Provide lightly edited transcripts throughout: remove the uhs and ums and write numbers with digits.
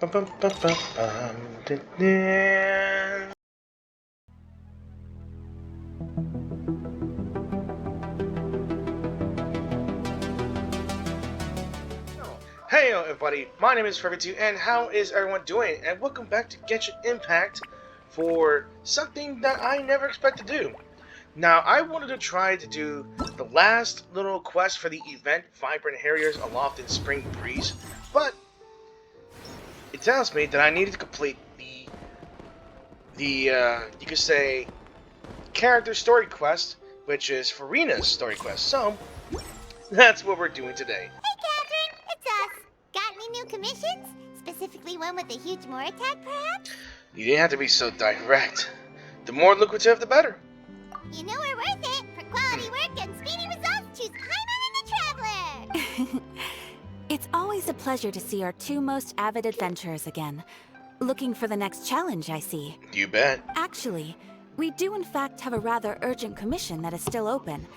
Hey everybody, my name is Furina, and how is everyone doing? And welcome back to Genshin Impact for something that I never expected to do. Now, I wanted to try to do the last little quest for the event, Vibrant Harriers Aloft in Spring Breeze, but it tells me that I needed to complete the you could say, character story quest, which is Furina's story quest. So, that's what we're doing today. Hey, Catherine, it's us. Got any new commissions? Specifically one with a huge more attack, perhaps? You didn't have to be so direct. The more lucrative, the better. You know we're worth it. For quality work and speedy results, choose Paimon and the Traveler. It's always a pleasure to see our two most avid adventurers again. Looking for the next challenge, I see. You bet. Actually, we do in fact have a rather urgent commission that is still open.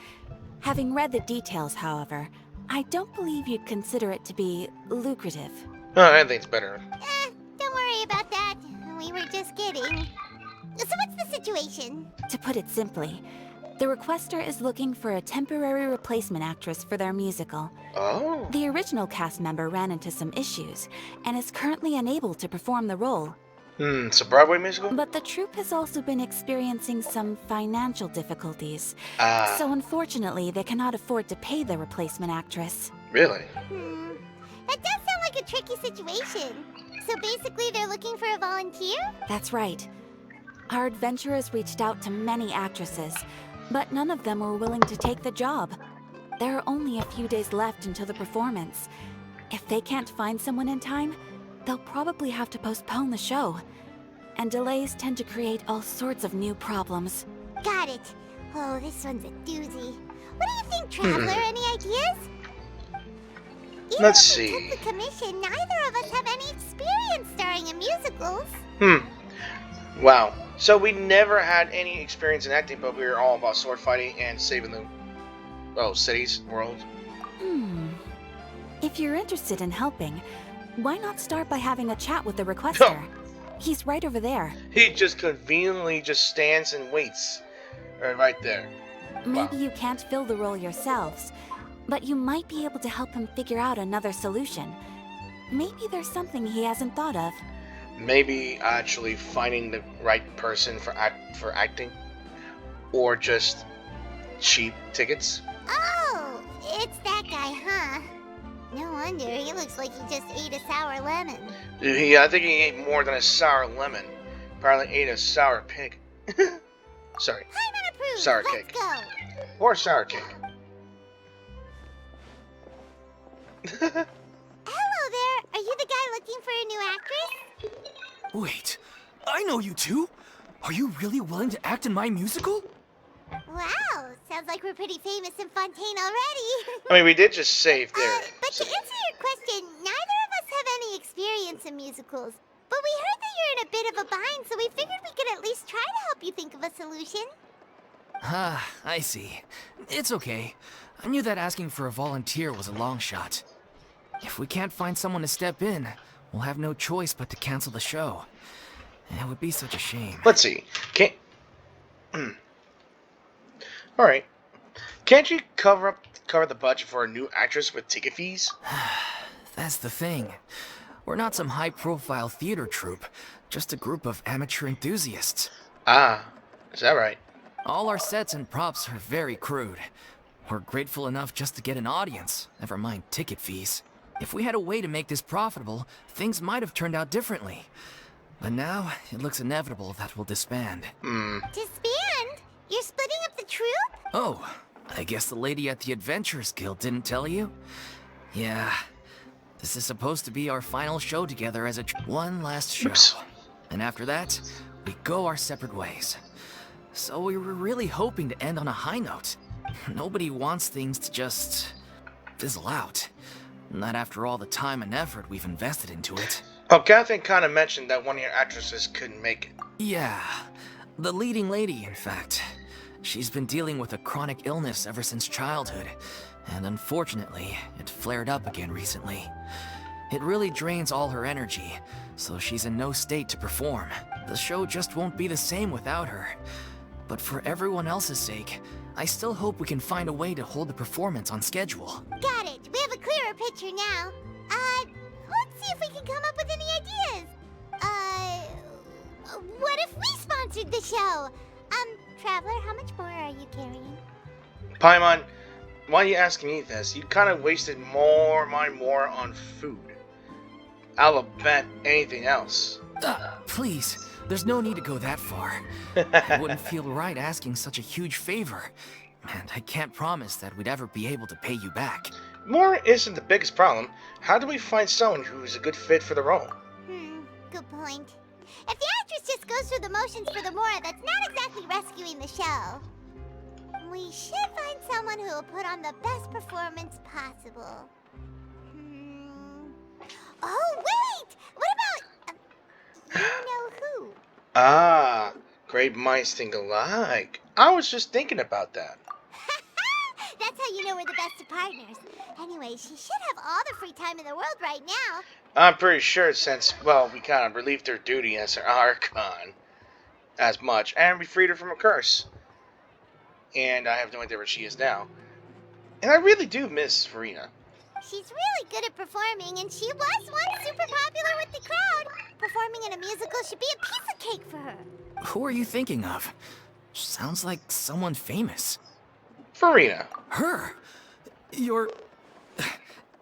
Having read the details, however, I don't believe you'd consider it to be lucrative. Oh, I think it's better. Don't worry about that. We were just kidding. So what's the situation? To put it simply, the requester is looking for a temporary replacement actress for their musical. Oh. The original cast member ran into some issues, and is currently unable to perform the role. It's a Broadway musical? But the troupe has also been experiencing some financial difficulties. So unfortunately, they cannot afford to pay the replacement actress. Really? That does sound like a tricky situation. So basically they're looking for a volunteer? That's right. Our adventurers reached out to many actresses, but none of them were willing to take the job. There are only a few days left until the performance. If they can't find someone in time, they'll probably have to postpone the show. And delays tend to create all sorts of new problems. Got it. Oh, this one's a doozy. What do you think, Traveler? Any ideas? Even Let's if we see. took the commission, neither of us have any experience starring in musicals. Wow. So we never had any experience in acting, but we were all about sword fighting and saving the, cities, world. If you're interested in helping, why not start by having a chat with the requester? He's right over there. He just conveniently just stands and waits. Right there. Maybe you can't fill the role yourselves, but you might be able to help him figure out another solution. Maybe there's something he hasn't thought of. Maybe actually finding the right person for acting, or just cheap tickets. Oh, it's that guy, huh? No wonder, he looks like he just ate a sour lemon. Yeah, I think he ate more than a sour lemon. Probably ate a sour pig. Sorry. Paimon approved. Sour Let's cake. go. Or sour cake. Hello there. Are you the guy looking for a new actress? Wait, I know you two. Are you really willing to act in my musical? Wow, sounds like we're pretty famous in Fontaine already. I mean, we did just save there. But to answer your question, neither of us have any experience in musicals. But we heard that you're in a bit of a bind, so we figured we could at least try to help you think of a solution. Ah, I see. It's okay. I knew that asking for a volunteer was a long shot. If we can't find someone to step in, we'll have no choice but to cancel the show. It would be such a shame. Let's see. Can't. All right. Can't you cover the budget for a new actress with ticket fees? That's the thing. We're not some high-profile theater troupe, just a group of amateur enthusiasts. Ah, is that right? All our sets and props are very crude. We're grateful enough just to get an audience, never mind ticket fees. If we had a way to make this profitable, things might have turned out differently. But now, it looks inevitable that we'll disband. Disband? You're splitting up the troupe? Oh, I guess the lady at the Adventurers Guild didn't tell you? Yeah. This is supposed to be our final show together as one last show. Oops. And after that, we go our separate ways. So we were really hoping to end on a high note. Nobody wants things to just fizzle out. Not after all the time and effort we've invested into it. Oh, Catherine kind of mentioned that one of your actresses couldn't make it. Yeah, the leading lady, in fact. She's been dealing with a chronic illness ever since childhood, and unfortunately, it flared up again recently. It really drains all her energy, so she's in no state to perform. The show just won't be the same without her. But for everyone else's sake, I still hope we can find a way to hold the performance on schedule. Got it. We have a clearer picture now. Let's see if we can come up with any ideas. What if we sponsored the show? Traveler, how much more are you carrying? Paimon, why are you asking me this? You kind of wasted more on food. I'll bet anything else. Please, there's no need to go that far. I wouldn't feel right asking such a huge favor. And I can't promise that we'd ever be able to pay you back. More isn't the biggest problem. How do we find someone who's a good fit for the role? Good point. If the actress just goes through the motions for the Mora, that's not exactly rescuing the show. We should find someone who will put on the best performance possible. Oh, wait! What about... you know who? Ah, great minds think alike. I was just thinking about that. That's how you know we're the best of partners. Anyway, she should have all the free time in the world right now. I'm pretty sure since, well, we kind of relieved her duty as her Archon as much, and we freed her from a curse. And I have no idea where she is now. And I really do miss Furina. She's really good at performing, and she was once super popular with the crowd. Performing in a musical should be a piece of cake for her. Who are you thinking of? Sounds like someone famous. Furina. Her? You're...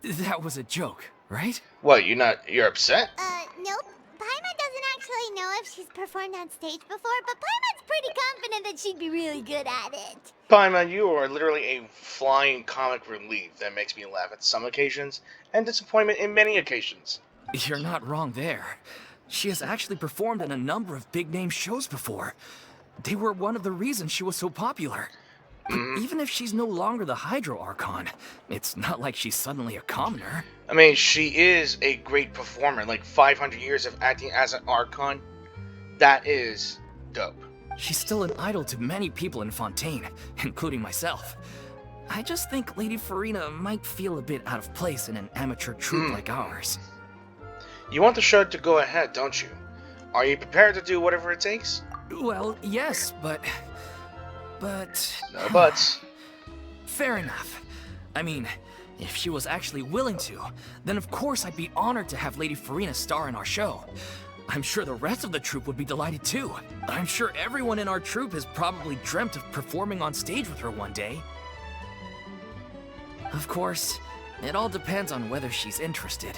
That was a joke, right? What, you're upset? Nope. Paimon doesn't actually know if she's performed on stage before, but Paimon's pretty confident that she'd be really good at it. Paimon, you are literally a flying comic relief that makes me laugh at some occasions, and disappointment in many occasions. You're not wrong there. She has actually performed in a number of big-name shows before. They were one of the reasons she was so popular. Even if she's no longer the Hydro Archon, it's not like she's suddenly a commoner. I mean, she is a great performer. Like 500 years of acting as an Archon, that is dope. She's still an idol to many people in Fontaine, including myself. I just think Lady Furina might feel a bit out of place in an amateur troupe like ours. You want the show to go ahead, don't you? Are you prepared to do whatever it takes? Well, yes, but... No buts. Fair enough. I mean, if she was actually willing to, then of course I'd be honored to have Lady Furina star in our show. I'm sure the rest of the troupe would be delighted too. I'm sure everyone in our troupe has probably dreamt of performing on stage with her one day. Of course, it all depends on whether she's interested.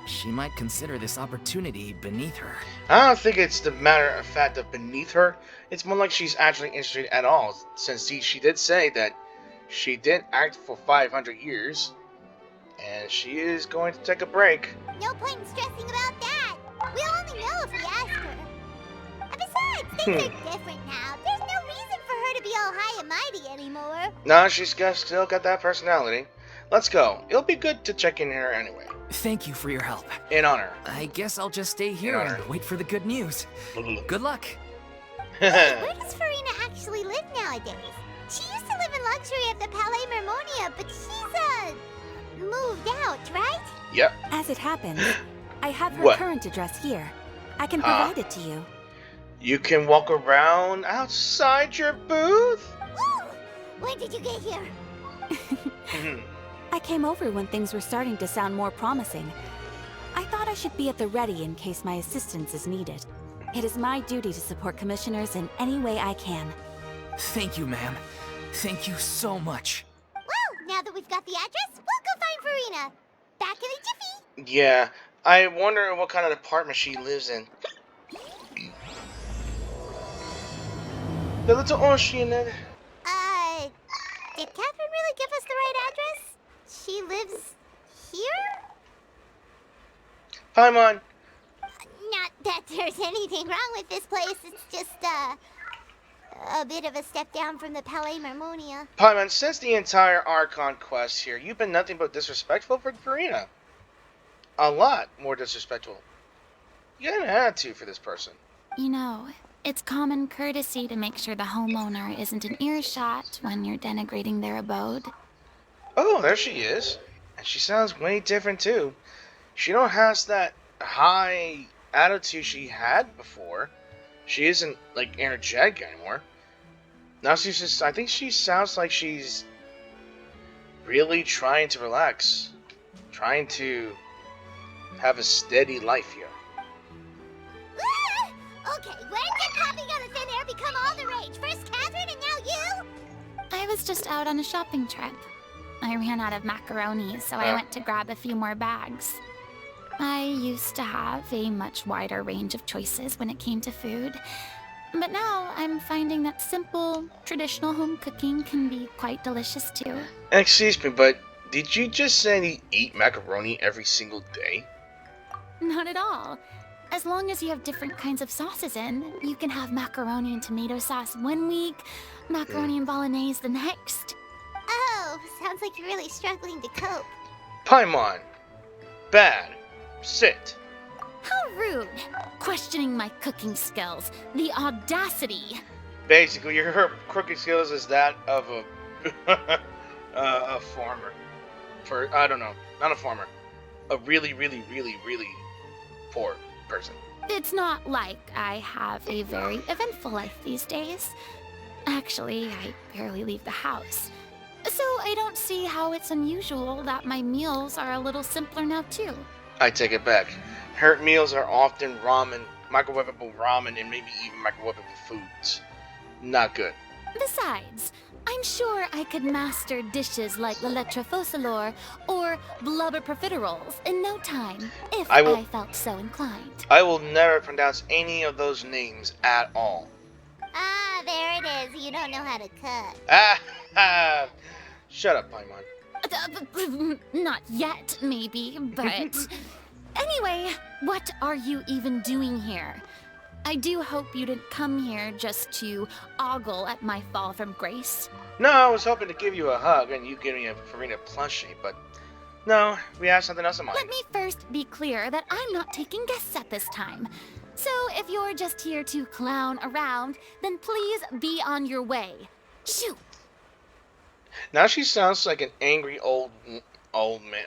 She might consider this opportunity beneath her. I don't think it's the matter of fact of beneath her. It's more like she's actually interested at all, since she did say that she did act for 500 years, and she is going to take a break. No point in stressing about that. We'll only know if we ask her. And besides, things are different now. There's no reason for her to be all high and mighty anymore. No, still got that personality. Let's go. It'll be good to check in here anyway. Thank you for your help. In honor. I guess I'll just stay here and wait for the good news. Good luck. Where does Furina actually live nowadays? She used to live in luxury at the Palais Mermonia, but she's, moved out, right? Yep. As it happens, I have her What? current address here. I can provide it to you. You can walk around outside your booth? Woo! When did you get here? I came over when things were starting to sound more promising. I thought I should be at the ready in case my assistance is needed. It is my duty to support commissioners in any way I can. Thank you, ma'am. Thank you so much. Well, now that we've got the address, we'll go find Furina. Back in a jiffy. Yeah. I wonder what kind of apartment she lives in. The little ocean. Did Catherine really give us the right address? She lives here? Paimon. Not that there's anything wrong with this place. It's just, a bit of a step down from the Palais Mermonia. Paimon, since the entire Archon quest here, you've been nothing but disrespectful for Furina. A lot more disrespectful. You got an attitude for this person. You know, it's common courtesy to make sure the homeowner isn't in earshot when you're denigrating their abode. Oh, there she is. And she sounds way different too. She don't has that high attitude she had before. She isn't like energetic anymore. Now she's just. I think she sounds like she's really trying to relax, trying to have a steady life here. Okay, when did popping out of thin air become all the rage? First Catherine and now you? I was just out on a shopping trip. I ran out of macaroni, so I went to grab a few more bags. I used to have a much wider range of choices when it came to food, but now I'm finding that simple, traditional home cooking can be quite delicious too. Excuse me, but did you just say you eat macaroni every single day? Not at all. As long as you have different kinds of sauces in, you can have macaroni and tomato sauce one week, macaroni and bolognese the next. Oh, sounds like you're really struggling to cope. Paimon. Bad. Sit. How rude! Questioning my cooking skills. The audacity! Basically, your cooking skills is that of a farmer. I don't know, not a farmer. A really, really, really, really poor person. It's not like I have a very eventful life these days. Actually, I barely leave the house. So I don't see how it's unusual that my meals are a little simpler now too. I take it back. Her meals are often ramen, microwavable ramen, and maybe even microwavable foods. Not good. Besides, I'm sure I could master dishes like la lettre focilor or blubber profiteroles in no time, if I felt so inclined. I will never pronounce any of those names at all. Ah, there it is. You don't know how to cook. Ah, shut up, Paimon. Not yet, maybe, but... Anyway, what are you even doing here? I do hope you didn't come here just to ogle at my fall from grace. No, I was hoping to give you a hug and you give me a Furina plushie, but no, we have something else in mind. Let me first be clear that I'm not taking guests at this time. So if you're just here to clown around, then please be on your way. Shoot! Now she sounds like an angry old woman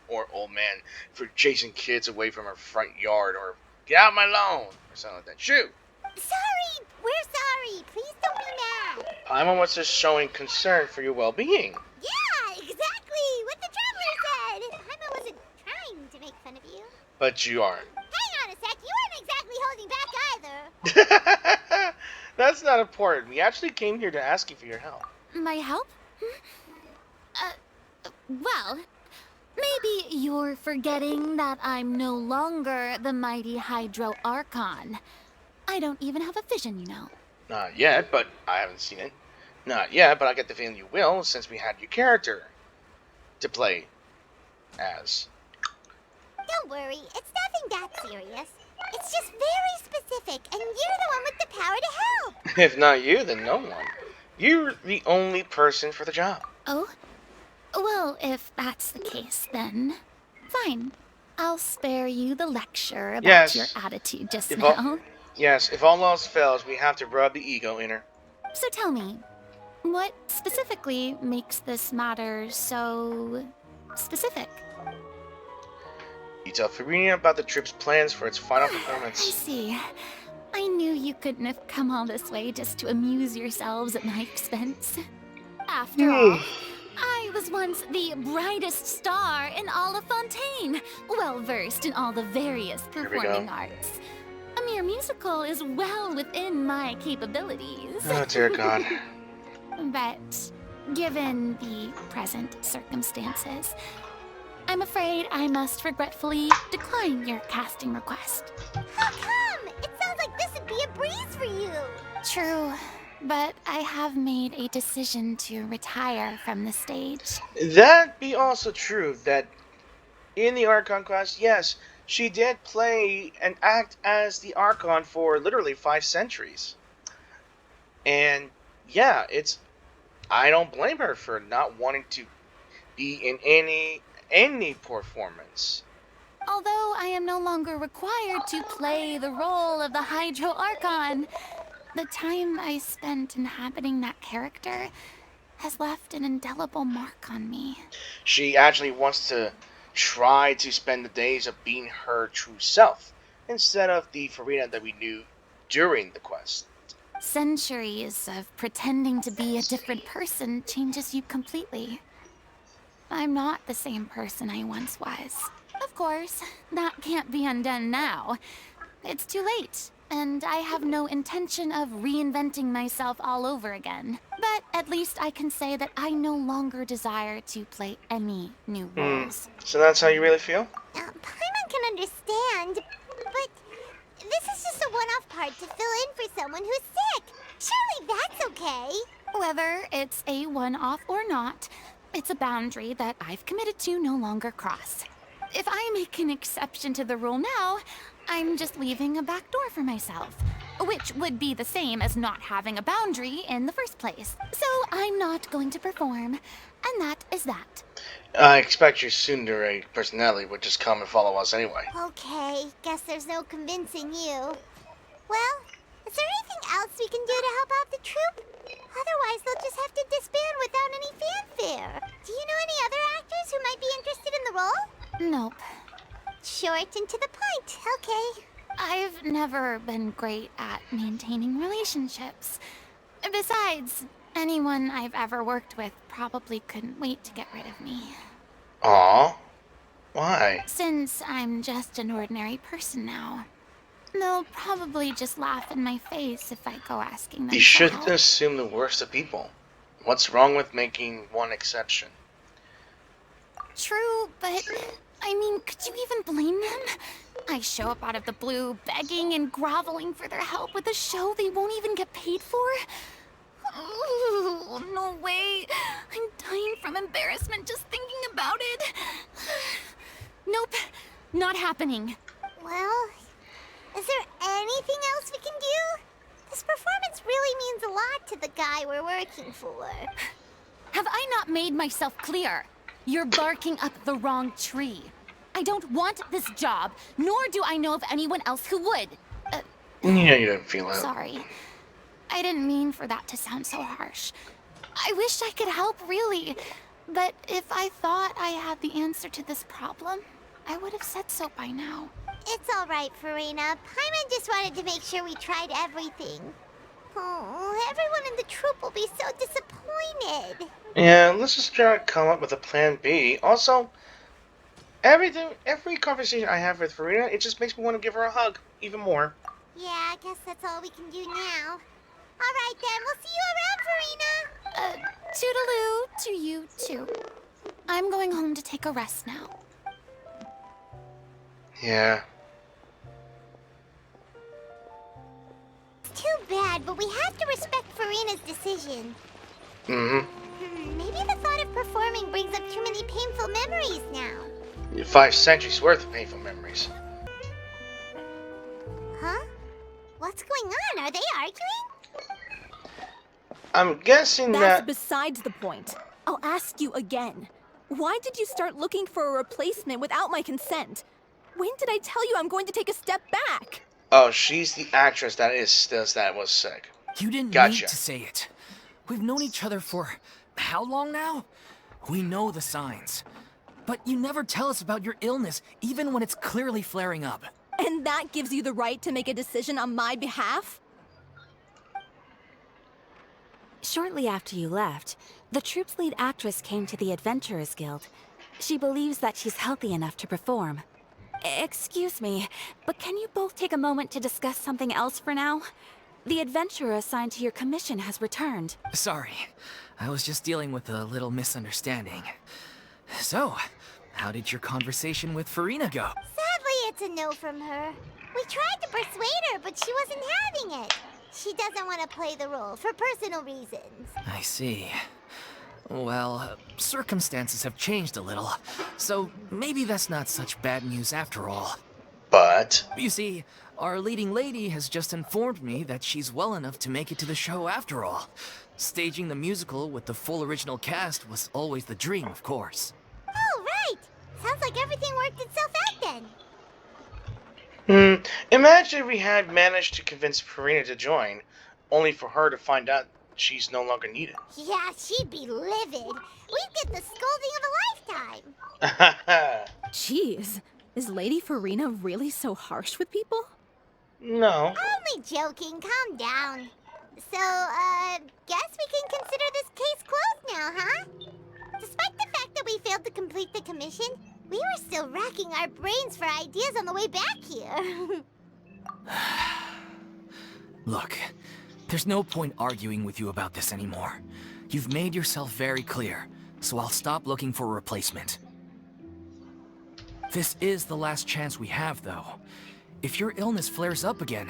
or old man for chasing kids away from her front yard, or get out of my lawn, or something like that. Shoot! Sorry! We're sorry! Please don't be mad! Paimon was just showing concern for your well-being. Yeah, exactly! What the traveler said! Paimon wasn't trying to make fun of you. But you aren't. Hang on a sec, you weren't exactly holding back either. That's not important. We actually came here to ask you for your help. My help? Well, maybe you're forgetting that I'm no longer the mighty Hydro Archon. I don't even have a vision, you know. Not yet, but I haven't seen it. Not yet, but I get the feeling you will, since we had your character to play as. Don't worry, it's nothing that serious. It's just very specific, and you're the one with the power to help. If not you, then no one. You're the only person for the job. Oh? Well, if that's the case, then fine. I'll spare you the lecture about your attitude just now. Yes, if all else fails, we have to rub the ego in her. So tell me, what specifically makes this matter so specific? You tell Furina about the trip's plans for its final I performance. see. I knew you couldn't have come all this way just to amuse yourselves at my expense. After all, I was once the brightest star in all of Fontaine, well-versed in all the various performing arts. A mere musical is well within my capabilities. Oh, dear God. But given the present circumstances, I'm afraid I must regretfully decline your casting request. How come? It sounds like this would be a breeze for you. True, but I have made a decision to retire from the stage. That be also true that in the Archon class, yes, she did play and act as the Archon for literally 5 centuries. And yeah, I don't blame her for not wanting to be in any performance. Although I am no longer required to play the role of the Hydro Archon, the time I spent inhabiting that character has left an indelible mark on me. She actually wants to try to spend the days of being her true self, instead of the Furina that we knew during the quest. Centuries of pretending to be a different person changes you completely. I'm not the same person I once was. Of course, that can't be undone now. It's too late, and I have no intention of reinventing myself all over again. But at least I can say that I no longer desire to play any new roles. So that's how you really feel? Paimon can understand, but this is just a one-off part to fill in for someone who's sick. Surely that's okay. Whether it's a one-off or not, it's a boundary that I've committed to no longer cross. If I make an exception to the rule now, I'm just leaving a back door for myself, which would be the same as not having a boundary in the first place. So I'm not going to perform, and that is that. I expect your tsundere personality would just come and follow us anyway. Okay, guess there's no convincing you. Well, is there anything else we can do to help out the troupe? Otherwise, they'll just have to disband without any fanfare. Do you know any other actors who might be interested in the role? Nope. Short and to the point, okay. I've never been great at maintaining relationships. Besides, anyone I've ever worked with probably couldn't wait to get rid of me. Aw. Why? Since I'm just an ordinary person now, they'll probably just laugh in my face if I go asking them You for shouldn't help. assume the worst of people. What's wrong with making one exception? True, but I mean, could you even blame them? I show up out of the blue, begging and groveling for their help with a show they won't even get paid for? Ooh, no way. I'm dying from embarrassment just thinking about it. Nope, not happening. Well, is there anything else we can do? This performance really means a lot to the guy we're working for. Have I not made myself clear? You're barking up the wrong tree. I don't want this job, nor do I know of anyone else who would. Yeah, you didn't feel it. Sorry. I didn't mean for that to sound so harsh. I wish I could help, really. But if I thought I had the answer to this problem, I would have said so by now. It's all right, Furina. Paimon just wanted to make sure we tried everything. Oh, everyone in the troupe will be so disappointed. Yeah, let's just try to come up with a plan B. Also, every conversation I have with Furina, it just makes me want to give her a hug even more. Yeah, I guess that's all we can do now. All right, then. We'll see you around, Furina. Toodaloo to you, too. I'm going home to take a rest now. Yeah. It's too bad, but we have to respect Furina's decision. Maybe the thought of performing brings up too many painful memories now. 5 centuries worth of painful memories. Huh? What's going on? Are they arguing? I'm guessing That's that... besides the point. I'll ask you again. Why did you start looking for a replacement without my consent? When did I tell you I'm going to take a step back? Oh, she's the actress that was sick. You didn't Gotcha. need to say it. We've known each other for how long now? We know the signs. But you never tell us about your illness, even when it's clearly flaring up. And that gives you the right to make a decision on my behalf? Shortly after you left, the troupe's lead actress came to the Adventurers Guild. She believes that she's healthy enough to perform. Excuse me, but can you both take a moment to discuss something else for now? The adventurer assigned to your commission has returned. Sorry, I was just dealing with a little misunderstanding. So, how did your conversation with Furina go? Sadly, it's a no from her. We tried to persuade her, but she wasn't having it. She doesn't want to play the role for personal reasons. I see. Well, circumstances have changed a little, so maybe that's not such bad news after all. But... You see, our leading lady has just informed me that she's well enough to make it to the show after all. Staging the musical with the full original cast was always the dream, of course. Oh, right. Sounds like everything worked itself out then. Imagine if we had managed to convince Furina to join, only for her to find out she's no longer needed. Yeah, she'd be livid. We'd get the scolding of a lifetime. Jeez, is Lady Furina really so harsh with people? No. Only joking, calm down. So, guess we can consider this case closed now, huh? Despite the fact that we failed to complete the commission, we were still racking our brains for ideas on the way back here. Look, there's no point arguing with you about this anymore. You've made yourself very clear, so I'll stop looking for a replacement. This is the last chance we have, though. If your illness flares up again,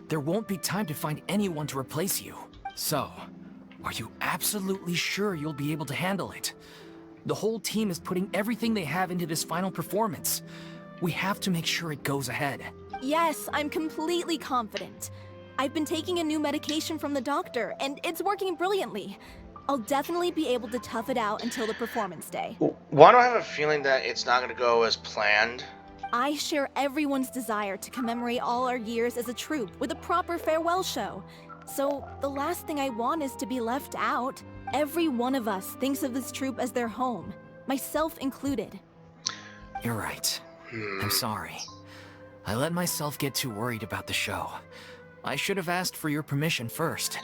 there won't be time to find anyone to replace you. So, are you absolutely sure you'll be able to handle it? The whole team is putting everything they have into this final performance. We have to make sure it goes ahead. Yes, I'm completely confident. I've been taking a new medication from the doctor, and it's working brilliantly. I'll definitely be able to tough it out until the performance day. Why do I have a feeling that it's not going to go as planned? I share everyone's desire to commemorate all our years as a troupe with a proper farewell show. So, the last thing I want is to be left out. Every one of us thinks of this troupe as their home, myself included. You're right. I'm sorry. I let myself get too worried about the show. I should have asked for your permission first.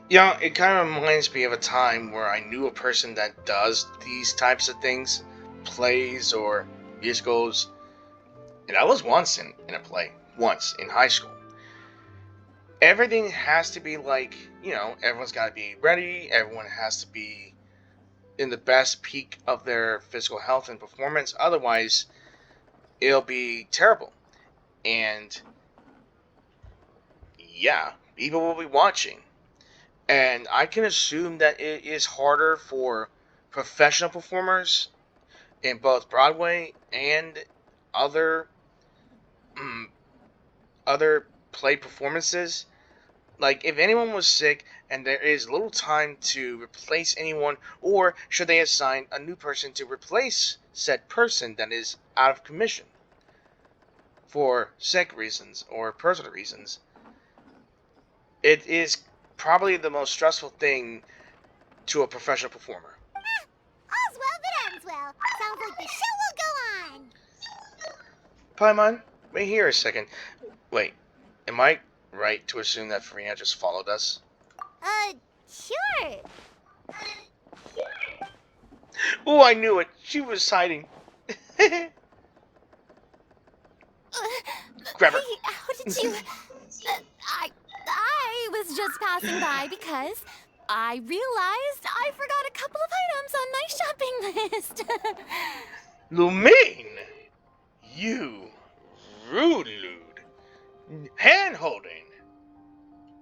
Yeah, it kind of reminds me of a time where I knew a person that does these types of things, plays or musicals. And I was once in a play, once in high school. Everything has to be like, everyone's got to be ready, everyone has to be in the best peak of their physical health and performance, otherwise it'll be terrible. And yeah, people will be watching. And I can assume that it is harder for professional performers in both Broadway and other play performances. Like, if anyone was sick and there is little time to replace anyone, or should they assign a new person to replace said person that is out of commission for sick reasons or personal reasons, it is probably the most stressful thing to a professional performer. All's well that ends well. Sounds like the show will go on. Paimon, wait here a second. Wait, am I right to assume that Furina just followed us? Sure. Oh, I knew it. She was hiding. Grab her. How did you... I was just passing by because I realized I forgot a couple of items on my shopping list. Lumine! You rude lewd. Hand-holding.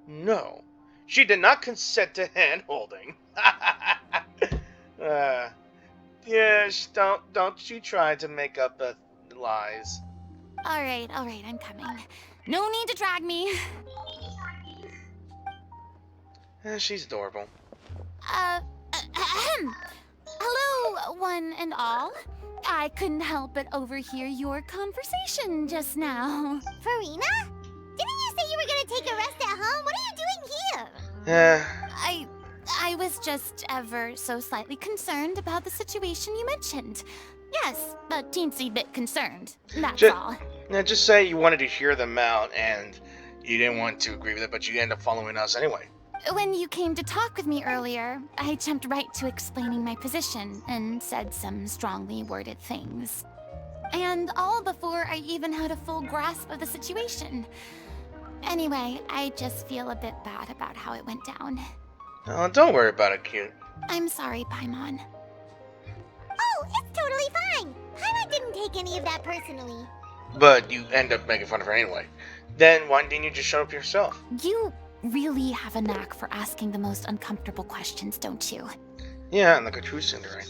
No, she did not consent to hand-holding. Yes, don't you try to make up lies. Alright, I'm coming. No need to drag me. She's adorable. Hello, one and all. I couldn't help but overhear your conversation just now. Furina? Didn't you say you were gonna take a rest at home? What are you doing here? I was just ever so slightly concerned about the situation you mentioned. Yes, a teensy bit concerned. That's all. Now, just say you wanted to hear them out and you didn't want to agree with it, but you ended up following us anyway. When you came to talk with me earlier, I jumped right to explaining my position and said some strongly worded things. And all before I even had a full grasp of the situation. Anyway, I just feel a bit bad about how it went down. Oh, don't worry about it, cute. I'm sorry, Paimon. Oh, it's totally fine. Paimon didn't take any of that personally. But you end up making fun of her anyway. Then why didn't you just shut up yourself? You really have a knack for asking the most uncomfortable questions, don't you? Yeah, like a true Cinderella.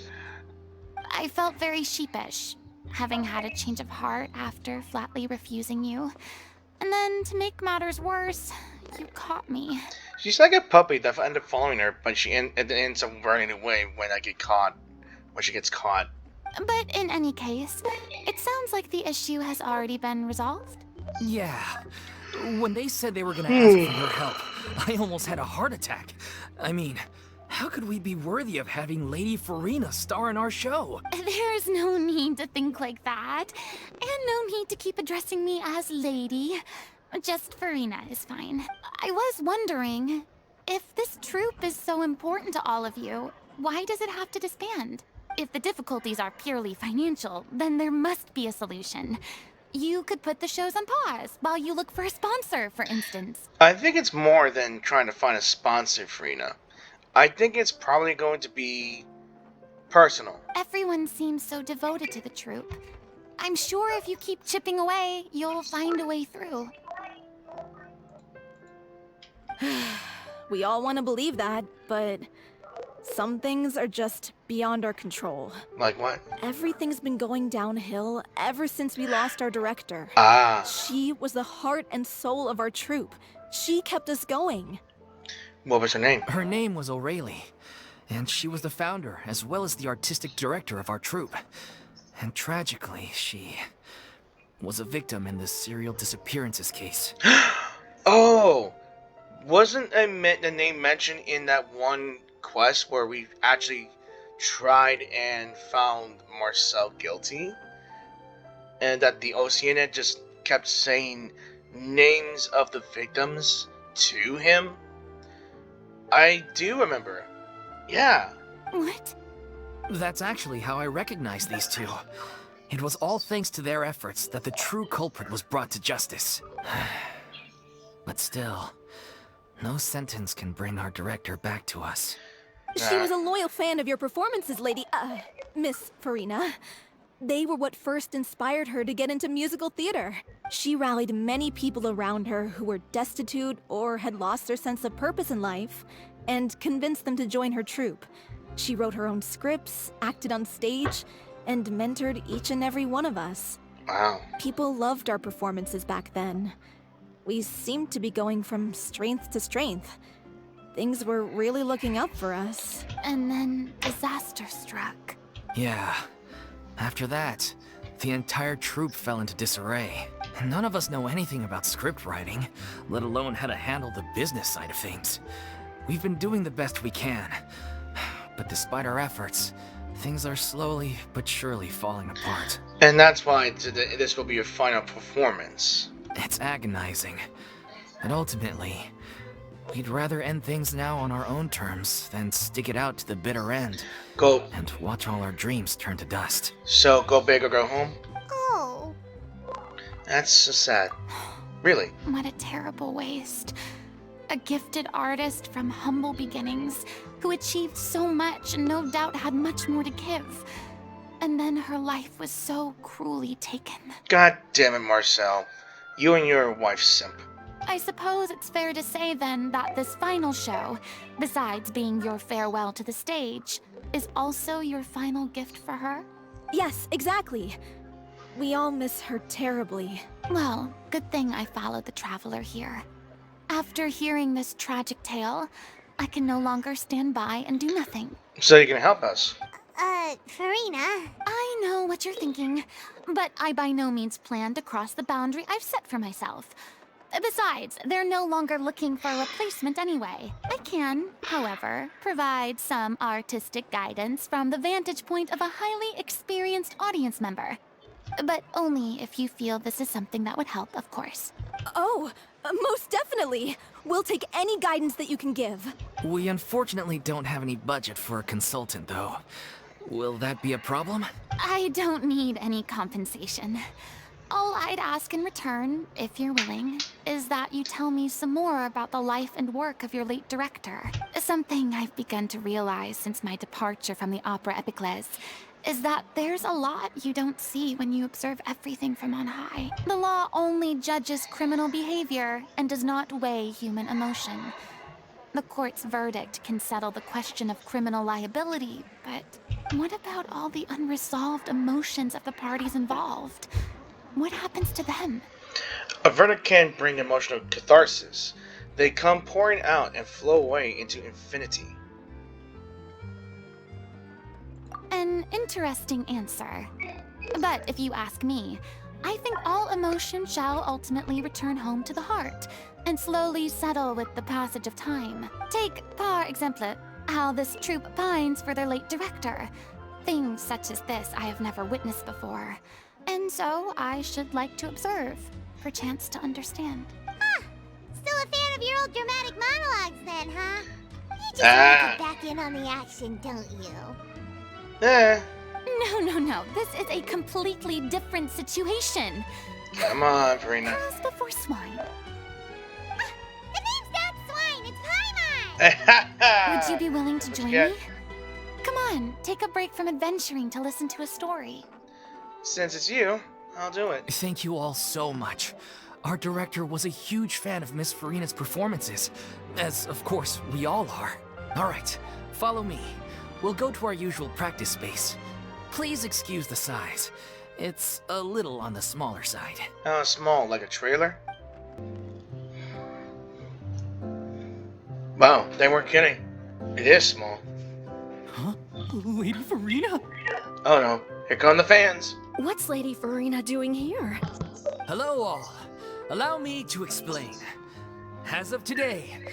I felt very sheepish, having had a change of heart after flatly refusing you. And then, to make matters worse, you caught me. She's like a puppy that ended up following her, but she ends up running away when she gets caught. But in any case, it sounds like the issue has already been resolved. Yeah, When they said they were gonna ask for your help, I almost had a heart attack. I mean, how could we be worthy of having Lady Furina star in our show? There's no need to think like that. And no need to keep addressing me as lady. Just Furina is fine. I was wondering, if this troupe is so important to all of you, why does it have to disband? If the difficulties are purely financial, then there must be a solution. You could put the shows on pause while you look for a sponsor, for instance. I think it's more than trying to find a sponsor, Frina. I think it's probably going to be personal. Everyone seems so devoted to the troupe. I'm sure if you keep chipping away, you'll find a way through. We all want to believe that, but some things are just beyond our control. Like what? Everything's been going downhill ever since we lost our director. Ah. She was the heart and soul of our troupe. She kept us going. What was her name? Her name was O'Reilly, and she was the founder as well as the artistic director of our troupe. And tragically, she was a victim in this serial disappearances case. Oh! Wasn't the name mentioned in that one quest where we actually tried and found Marcel guilty? And that the Oceanid just kept saying names of the victims to him? I do remember. Yeah. What? That's actually how I recognized these two. It was all thanks to their efforts that the true culprit was brought to justice. But still, no sentence can bring our director back to us. She was a loyal fan of your performances, Miss Furina. They were what first inspired her to get into musical theater. She rallied many people around her who were destitute or had lost their sense of purpose in life, and convinced them to join her troupe. She wrote her own scripts, acted on stage, and mentored each and every one of us. Wow. People loved our performances back then. We seemed to be going from strength to strength. Things were really looking up for us. And then disaster struck. Yeah. After that, the entire troupe fell into disarray. None of us know anything about script writing, let alone how to handle the business side of things. We've been doing the best we can. But despite our efforts, things are slowly but surely falling apart. And that's why this will be your final performance. It's agonizing. And ultimately, we'd rather end things now on our own terms than stick it out to the bitter end Go. and watch all our dreams turn to dust. So, go big or go home? Oh. That's so sad. Really. What a terrible waste. A gifted artist from humble beginnings who achieved so much and no doubt had much more to give. And then her life was so cruelly taken. God damn it, Marcel. You and your wife simp. I suppose it's fair to say then that this final show, besides being your farewell to the stage, is also your final gift for her? Yes, exactly. We all miss her terribly. Well, good thing I followed the traveler here. After hearing this tragic tale, I can no longer stand by and do nothing. So you can help us. Furina. I know what you're thinking, but I by no means plan to cross the boundary I've set for myself. Besides, they're no longer looking for a replacement anyway. I can, however, provide some artistic guidance from the vantage point of a highly experienced audience member. But only if you feel this is something that would help, of course. Oh, most definitely. We'll take any guidance that you can give. We unfortunately don't have any budget for a consultant, though. Will that be a problem? I don't need any compensation. All I'd ask in return, if you're willing, is that you tell me some more about the life and work of your late director. Something I've begun to realize since my departure from the Opera Epiclese is that there's a lot you don't see when you observe everything from on high. The law only judges criminal behavior and does not weigh human emotion. The court's verdict can settle the question of criminal liability, but what about all the unresolved emotions of the parties involved? What happens to them? A verdict can bring emotional catharsis. They come pouring out and flow away into infinity. An interesting answer. But if you ask me, I think all emotion shall ultimately return home to the heart, and slowly settle with the passage of time. Take, par exemple, how this troupe pines for their late director. Things such as this I have never witnessed before, and so I should like to observe, perchance to understand. Still a fan of your old dramatic monologues then, huh? You just want to get back in on the action, don't you? Eh, No. This is a completely different situation. come on, Furina. Cows before swine. The name's not Swine, it's Paimon! Would you be willing to join Yeah. me? Come on, take a break from adventuring to listen to a story. Since it's you, I'll do it. Thank you all so much. Our director was a huge fan of Miss Furina's performances, as of course we all are. All right, follow me. We'll go to our usual practice space. Please excuse the size. It's a little on the smaller side. Small, like a trailer? Wow, they weren't kidding. It is small. Huh? Lady Furina? Oh no, here come the fans. What's Lady Furina doing here? Hello all. Allow me to explain. As of today,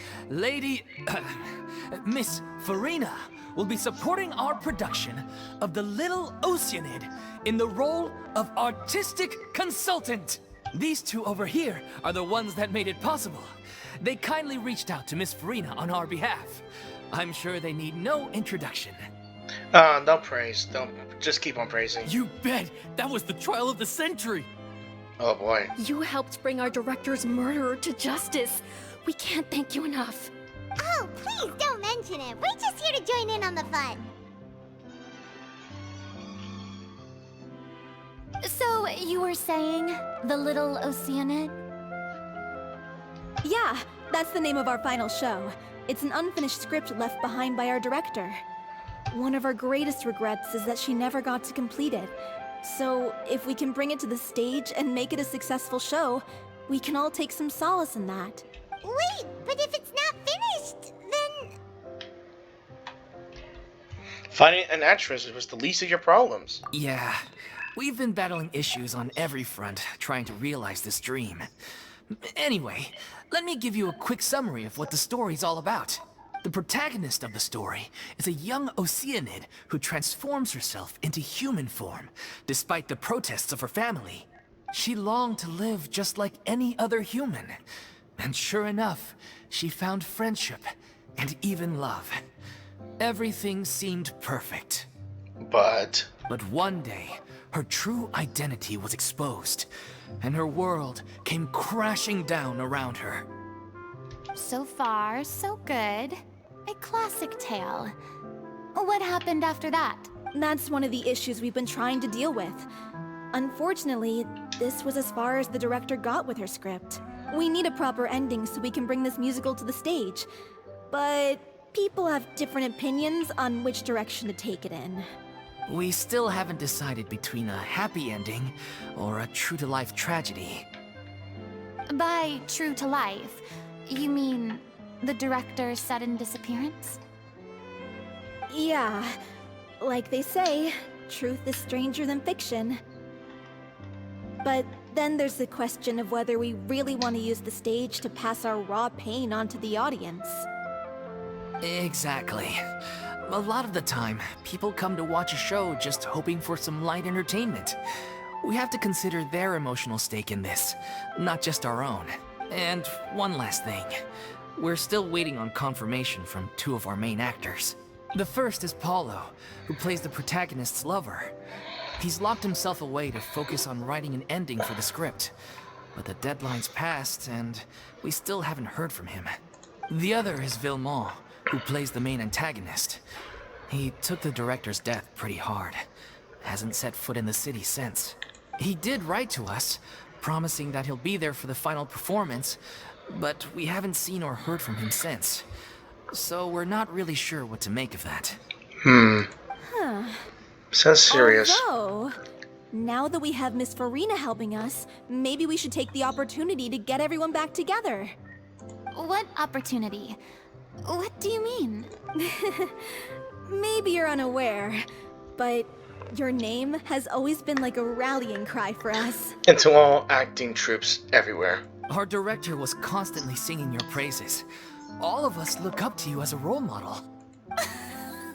Miss Furina will be supporting our production of The Little Oceanid in the role of artistic consultant. These two over here are the ones that made it possible. They kindly reached out to Miss Furina on our behalf. I'm sure they need no introduction. Don't praise. Don't. Just keep on praising. You bet! That was the trial of the century! Oh boy. You helped bring our director's murderer to justice. We can't thank you enough. Oh, please don't mention it. We're just here to join in on the fun. So, you were saying The Little Oceanid? Yeah, that's the name of our final show. It's an unfinished script left behind by our director. One of our greatest regrets is that she never got to complete it. So, if we can bring it to the stage and make it a successful show, we can all take some solace in that. Wait, but if it's not finished, then... Finding an actress was the least of your problems. Yeah, we've been battling issues on every front trying to realize this dream. Anyway, let me give you a quick summary of what the story's all about. The protagonist of the story is a young Oceanid who transforms herself into human form, despite the protests of her family. She longed to live just like any other human. And sure enough, she found friendship and even love. Everything seemed perfect. But But one day, her true identity was exposed, and her world came crashing down around her. So far, so good. A classic tale. What happened after that? That's one of the issues we've been trying to deal with. Unfortunately, this was as far as the director got with her script. We need a proper ending so we can bring this musical to the stage. But people have different opinions on which direction to take it in. We still haven't decided between a happy ending or a true-to-life tragedy. By true to life, you mean the director's sudden disappearance? Yeah, like they say, truth is stranger than fiction. But then there's the question of whether we really want to use the stage to pass our raw pain onto the audience. Exactly. A lot of the time, people come to watch a show just hoping for some light entertainment. We have to consider their emotional stake in this, not just our own. And one last thing. We're still waiting on confirmation from two of our main actors. The first is Paulo, who plays the protagonist's lover. He's locked himself away to focus on writing an ending for the script. But the deadline's passed, and we still haven't heard from him. The other is Villemont, who plays the main antagonist. He took the director's death pretty hard. Hasn't set foot in the city since. He did write to us, promising that he'll be there for the final performance, but we haven't seen or heard from him since. So we're not really sure what to make of that. Huh. sounds serious. Although, now that we have Miss Furina helping us, maybe we should take the opportunity to get everyone back together. What opportunity? What do you mean? Maybe you're unaware, but Your name has always been like a rallying cry for us. And to all acting troops everywhere. Our director was constantly singing your praises. All of us look up to you as a role model.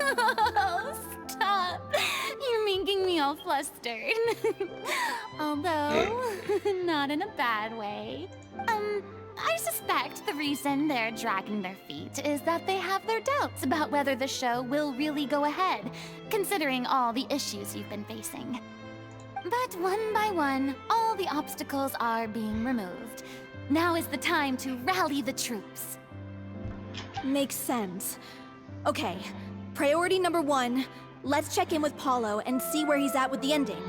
Oh, stop. You're making me all flustered. Although, not in a bad way. I suspect the reason they're dragging their feet is that they have their doubts about whether the show will really go ahead, considering all the issues you've been facing. But one by one, all the obstacles are being removed. Now is the time to rally the troops. Makes sense. Okay, priority number 1, let's check in with Paulo and see where he's at with the ending.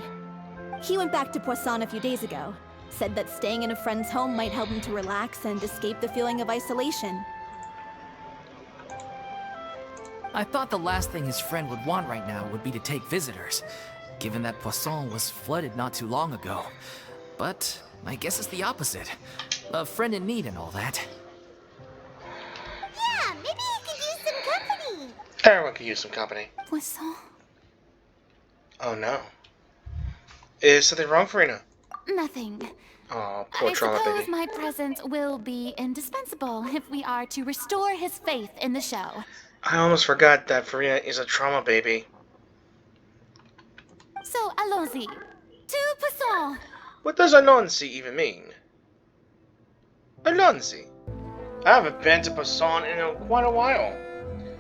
He went back to Poisson a few days ago. Said that staying in a friend's home might help him to relax and escape the feeling of isolation. I thought the last thing his friend would want right now would be to take visitors, given that Poisson was flooded not too long ago. But I guess it's the opposite. A friend in need and all that. Yeah, maybe he could use some company. Everyone could use some company. Poisson? Oh no. Is something wrong, Furina? Nothing. Oh, poor I trauma suppose baby. my presence will be indispensable if we are to restore his faith in the show. I almost forgot that Furina is a trauma baby. So, allons-y. To Poisson! What does Anansi even mean? Anansi? I haven't been to Poisson in quite a while.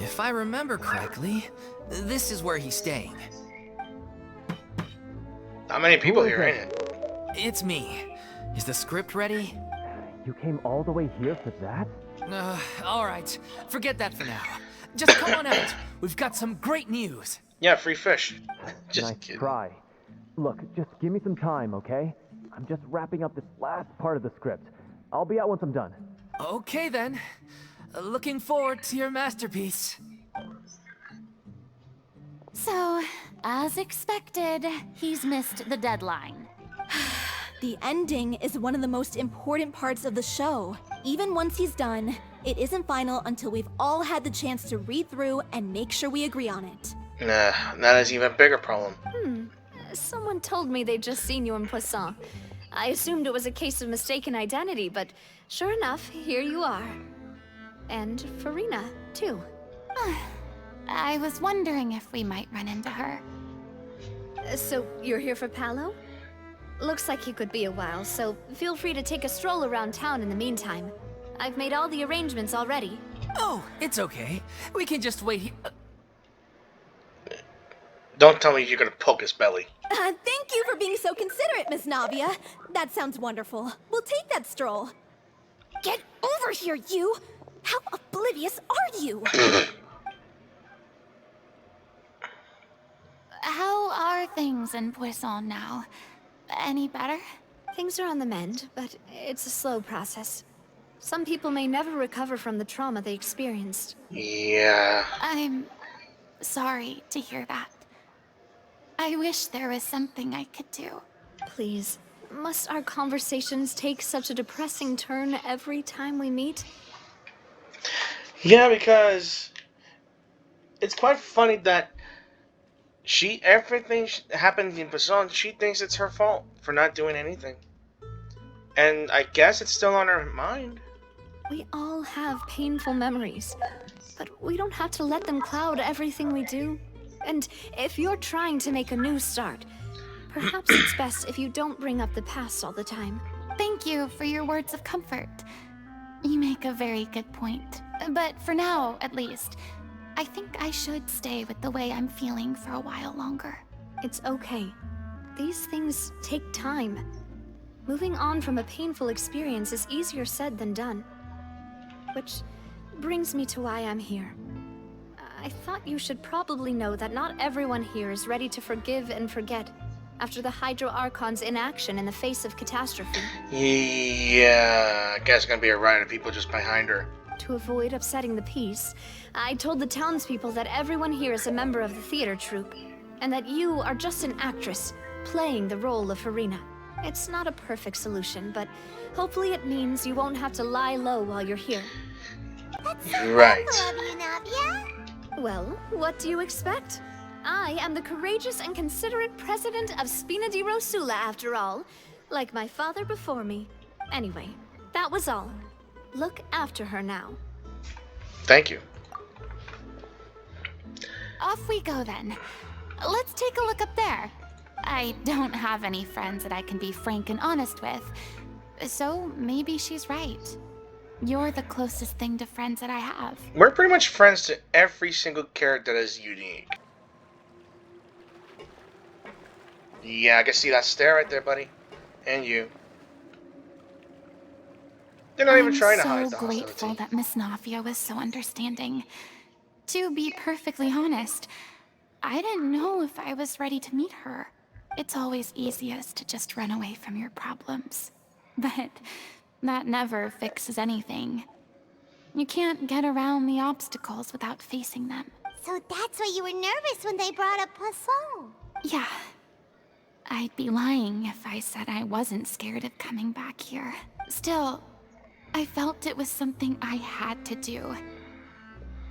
If I remember correctly, this is where he's staying. Not many people here, ain't it? It's me. Is the script ready? You came all the way here for that? Alright. Forget that for now. Just come on out. We've got some great news. Yeah, free fish. Just Nice kidding. try. Look, just give me some time, okay? I'm just wrapping up this last part of the script. I'll be out once I'm done. Okay then. Looking forward to your masterpiece. So, as expected, he's missed the deadline. The ending is one of the most important parts of the show. Even once he's done, it isn't final until we've all had the chance to read through and make sure we agree on it. Nah, that is even a bigger problem. Someone told me they'd just seen you in Poisson. I assumed it was a case of mistaken identity, but sure enough, here you are. And Furina, too. I was wondering if we might run into her. So, you're here for Paolo? Looks like he could be a while, so feel free to take a stroll around town in the meantime. I've made all the arrangements already. Oh, it's okay. We can just wait here. Don't tell me you're gonna poke his belly. Thank you for being so considerate, Miss Navia. That sounds wonderful. We'll take that stroll. Get over here, you! How oblivious are you? How are things in Poisson now? Any better? Things are on the mend, but it's a slow process. Some people may never recover from the trauma they experienced. Yeah. I'm sorry to hear that. I wish there was something I could do. Please, must our conversations take such a depressing turn every time we meet? Yeah, because it's quite funny that everything happened in Poisson, she thinks it's her fault for not doing anything. And I guess it's still on her mind. We all have painful memories, but we don't have to let them cloud everything we do. And if you're trying to make a new start, perhaps it's best if you don't bring up the past all the time. Thank you for your words of comfort. You make a very good point. But for now, at least, I think I should stay with the way I'm feeling for a while longer. It's okay. These things take time. Moving on from a painful experience is easier said than done. Which brings me to why I'm here. I thought you should probably know that not everyone here is ready to forgive and forget after the Hydro Archon's inaction in the face of catastrophe. Yeah, I guess it's gonna be a riot of people just behind her. To avoid upsetting the peace, I told the townspeople that everyone here is a member of the theater troupe, and that you are just an actress playing the role of Furina. It's not a perfect solution, but hopefully it means you won't have to lie low while you're here. That's so Right. thoughtful of you, Navia. Well, what do you expect? I am the courageous and considerate president of Spina di Rosula, after all. Like my father before me. Anyway, that was all. Look after her now. Thank you. Off we go then. Let's take a look up there. I don't have any friends that I can be frank and honest with, so maybe she's right. You're the closest thing to friends that I have. We're pretty much friends to every single character that is unique. Yeah, I can see that stare right there, buddy. And you. They're not even trying to hide I'm the so grateful hostility. that Miss Nafia was so understanding. To be perfectly honest, I didn't know if I was ready to meet her. It's always easiest to just run away from your problems. But that never fixes anything. You can't get around the obstacles without facing them. So that's why you were nervous when they brought up Poisson. Yeah. I'd be lying if I said I wasn't scared of coming back here. Still, I felt it was something I had to do.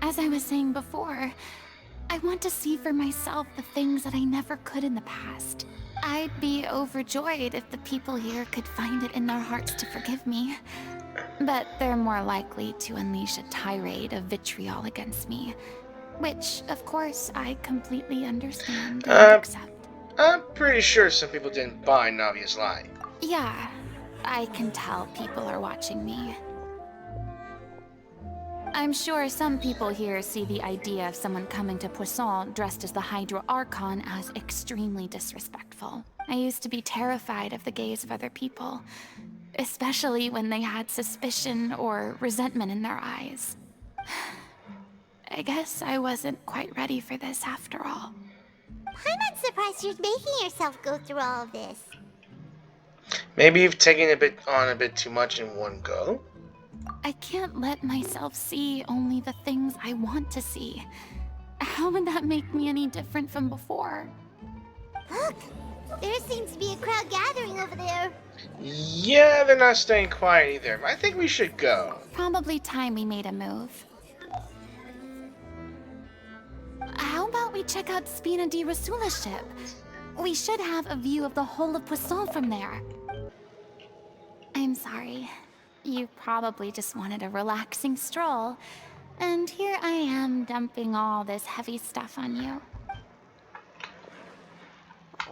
As I was saying before, I want to see for myself the things that I never could in the past. I'd be overjoyed if the people here could find it in their hearts to forgive me. But they're more likely to unleash a tirade of vitriol against me. Which, of course, I completely understand and accept. I'm pretty sure some people didn't buy Navia's lie. Yeah, I can tell people are watching me. I'm sure some people here see the idea of someone coming to Poisson dressed as the Hydro Archon as extremely disrespectful. I used to be terrified of the gaze of other people, especially when they had suspicion or resentment in their eyes. I guess I wasn't quite ready for this after all. I'm not surprised you're making yourself go through all of this. Maybe you've taken a bit too much in one go. I can't let myself see only the things I want to see. How would that make me any different from before? Look, there seems to be a crowd gathering over there. Yeah, they're not staying quiet either. I think we should go. Probably time we made a move. How about we check out Spina di Rosula's ship? We should have a view of the whole of Poisson from there. I'm sorry. You probably just wanted a relaxing stroll. And here I am dumping all this heavy stuff on you.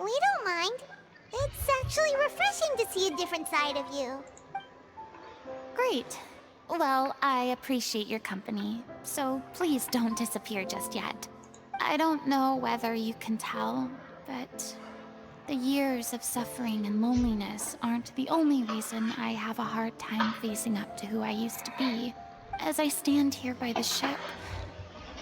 We don't mind. It's actually refreshing to see a different side of you. Great. Well, I appreciate your company, so please don't disappear just yet. I don't know whether you can tell, but the years of suffering and loneliness aren't the only reason I have a hard time facing up to who I used to be. As I stand here by the ship,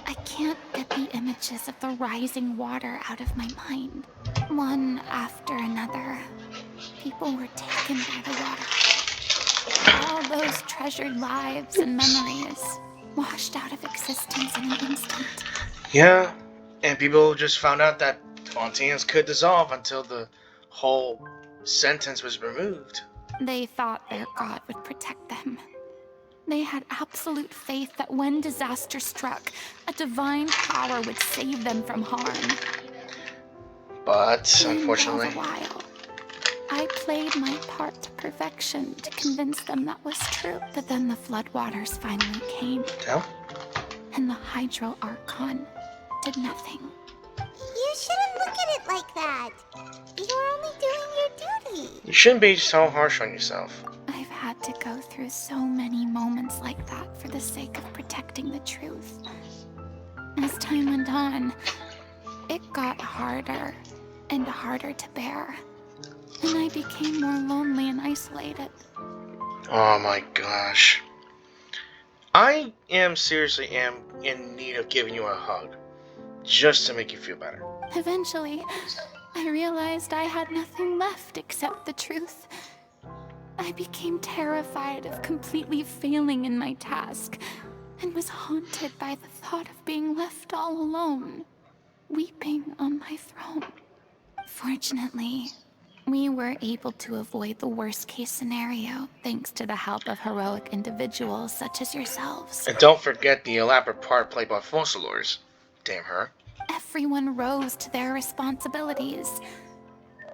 I can't get the images of the rising water out of my mind. One after another, people were taken by the water. All those treasured lives and memories washed out of existence in an instant. Yeah, and people just found out that Fontaine's could dissolve until the whole sentence was removed. They thought their god would protect them. They had absolute faith that when disaster struck, a divine power would save them from harm. But, And unfortunately, all the while, I played my part to perfection to convince them that was true. But then the floodwaters finally came, yeah, and the Hydro Archon did nothing. You shouldn't look at it like that. You're only doing your duty. you shouldn't be so harsh on yourself. I've had to go through so many moments like that for the sake of protecting the truth. As time went on, it got harder and harder to bear, and I became more lonely and isolated. Oh my gosh. I seriously am in need of giving you a hug, just to make you feel better. Eventually, I realized I had nothing left except the truth. I became terrified of completely failing in my task, and was haunted by the thought of being left all alone, weeping on my throne. Fortunately, we were able to avoid the worst-case scenario thanks to the help of heroic individuals such as yourselves. And don't forget the elaborate part played by Fossilors. Damn her. Everyone rose to their responsibilities.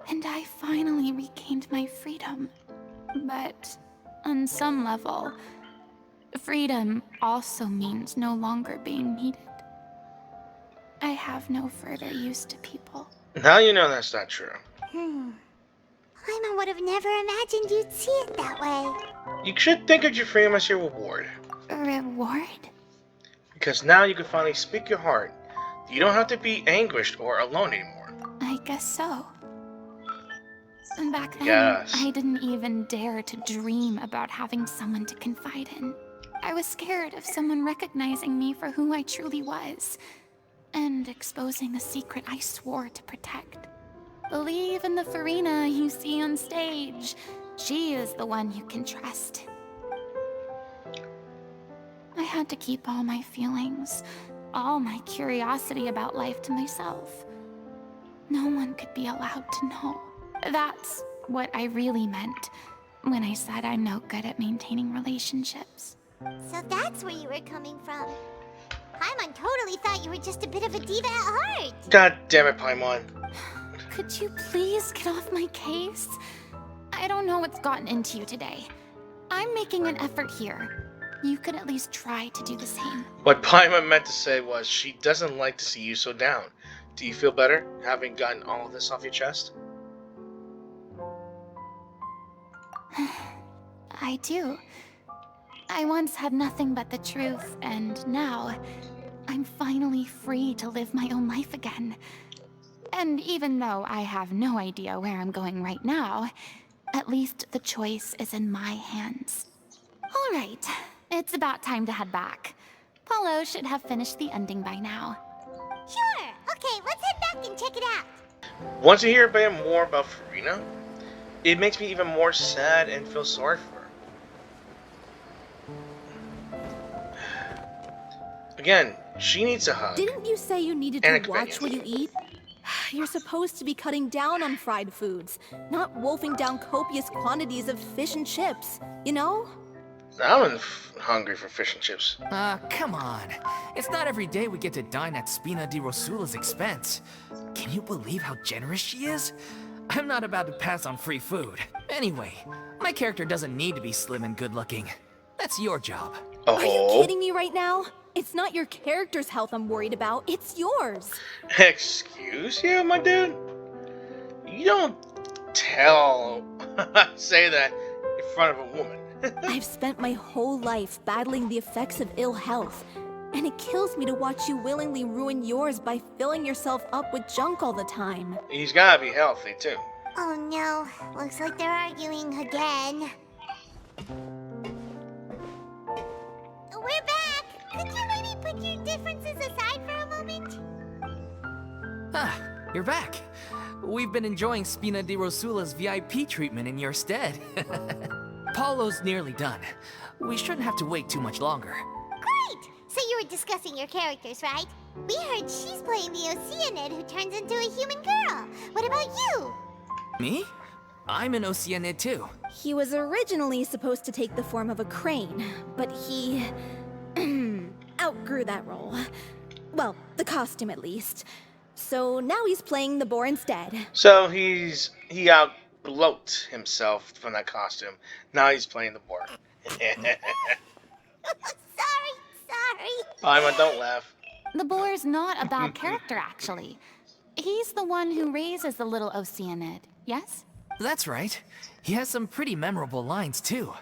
And I finally regained my freedom. But on some level, freedom also means no longer being needed. I have no further use to people. Now you know that's not true. Paimon would have never imagined you'd see it that way. You should think of your freedom as your reward. A reward? Because now you can finally speak your heart. You don't have to be anguished or alone anymore. I guess so. And back then, Yes. I didn't even dare to dream about having someone to confide in. I was scared of someone recognizing me for who I truly was, and exposing the secret I swore to protect. Believe in the Furina you see on stage. She is the one you can trust. I had to keep all my feelings, all my curiosity about life to myself. No one could be allowed to know. That's what I really meant when I said I'm no good at maintaining relationships. So that's where you were coming from. Paimon totally thought you were just a bit of a diva at heart. God damn it, Paimon. Could you please get off my case? I don't know what's gotten into you today. I'm making an effort here. You could at least try to do the same. What Paimon meant to say was she doesn't like to see you so down. Do you feel better having gotten all of this off your chest? I do. I once had nothing but the truth, and now I'm finally free to live my own life again. And even though I have no idea where I'm going right now, at least the choice is in my hands. All right, it's about time to head back. Paulo should have finished the ending by now. Sure. Okay, let's head back and check it out. Want to hear a bit more about Furina? It makes me even more sad and feel sorry for her. Again, she needs a hug. Didn't you say you needed And a to watch what you eat? You're supposed to be cutting down on fried foods, not wolfing down copious quantities of fish and chips, you know? I'm hungry for fish and chips. Come on. It's not every day we get to dine at Spina di Rosula's expense. Can you believe how generous she is? I'm not about to pass on free food. Anyway, my character doesn't need to be slim and good looking. That's your job. Oh. Are you kidding me right now? It's not your character's health I'm worried about, it's yours. Excuse you, my dude? You don't say that in front of a woman. I've spent my whole life battling the effects of ill health, and it kills me to watch you willingly ruin yours by filling yourself up with junk all the time. He's gotta be healthy, too. Oh no, looks like they're arguing again. We're back! Could you maybe put your differences aside for a moment? Ah, you're back. We've been enjoying Spina di Rosula's VIP treatment in your stead. Paulo's nearly done. We shouldn't have to wait too much longer. Great! So you were discussing your characters, right? We heard she's playing the Oceanid who turns into a human girl. What about you? Me? I'm an Oceanid too. He was originally supposed to take the form of a crane, but he outgrew that role. Well, the costume at least. So now he's playing the boar instead. So he outbloat himself from that costume. Now he's playing the boar. Sorry. Paimon, don't laugh. The boar's not a bad character, actually. He's the one who raises the little Oceanid, yes? That's right. He has some pretty memorable lines too.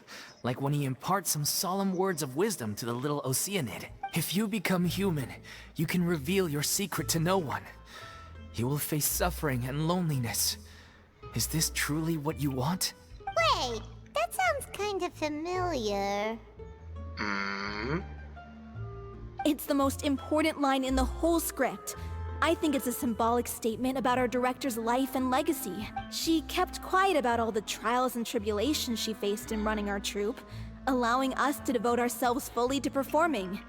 Like when he imparts some solemn words of wisdom to the little Oceanid. If you become human, you can reveal your secret to no one. You will face suffering and loneliness. Is this truly what you want? Wait, that sounds kind of familiar. It's the most important line in the whole script. I think it's a symbolic statement about our director's life and legacy. She kept quiet about all the trials and tribulations she faced in running our troupe, allowing us to devote ourselves fully to performing.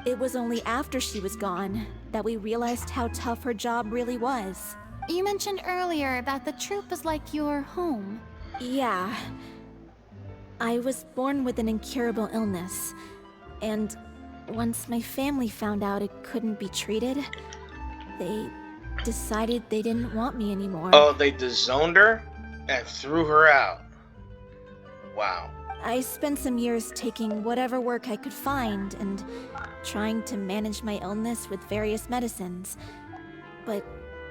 It was only after she was gone that we realized how tough her job really was. You mentioned earlier that the troupe is like your home. Yeah. I was born with an incurable illness, and once my family found out it couldn't be treated, They decided they didn't want me anymore. Oh, they disowned her and threw her out. Wow. I spent some years taking whatever work I could find and trying to manage my illness with various medicines. But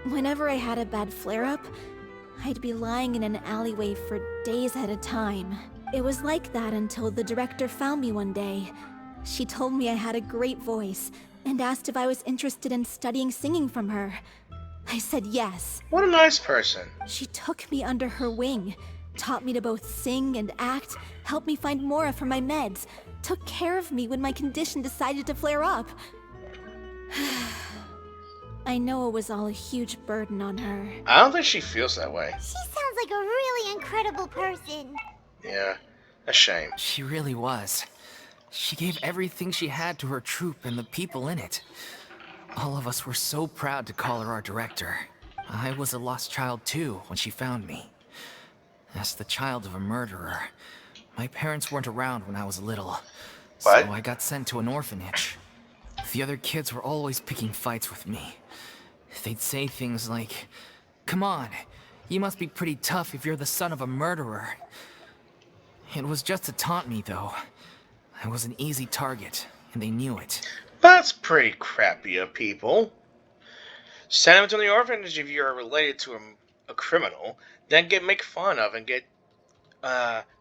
whenever I had a bad flare-up, I'd be lying in an alleyway for days at a time. It was like that until the director found me one day. She told me I had a great voice and asked if I was interested in studying singing from her. I said yes. What a nice person. She took me under her wing, taught me to both sing and act, helped me find Mora for my meds, took care of me when my condition decided to flare up. I know it was all a huge burden on her. I don't think she feels that way. She sounds like a really incredible person. Yeah, a shame. She really was. She gave everything she had to her troupe and the people in it. All of us were so proud to call her our director. I was a lost child too when she found me. As the child of a murderer, my parents weren't around when I was little, so What? I got sent to an orphanage. The other kids were always picking fights with me. They'd say things like, "Come on, you must be pretty tough if you're the son of a murderer." It was just to taunt me, though. I was an easy target, and they knew it. That's pretty crappy of people. Send them to the orphanage if you're related to a criminal, then get make fun of and get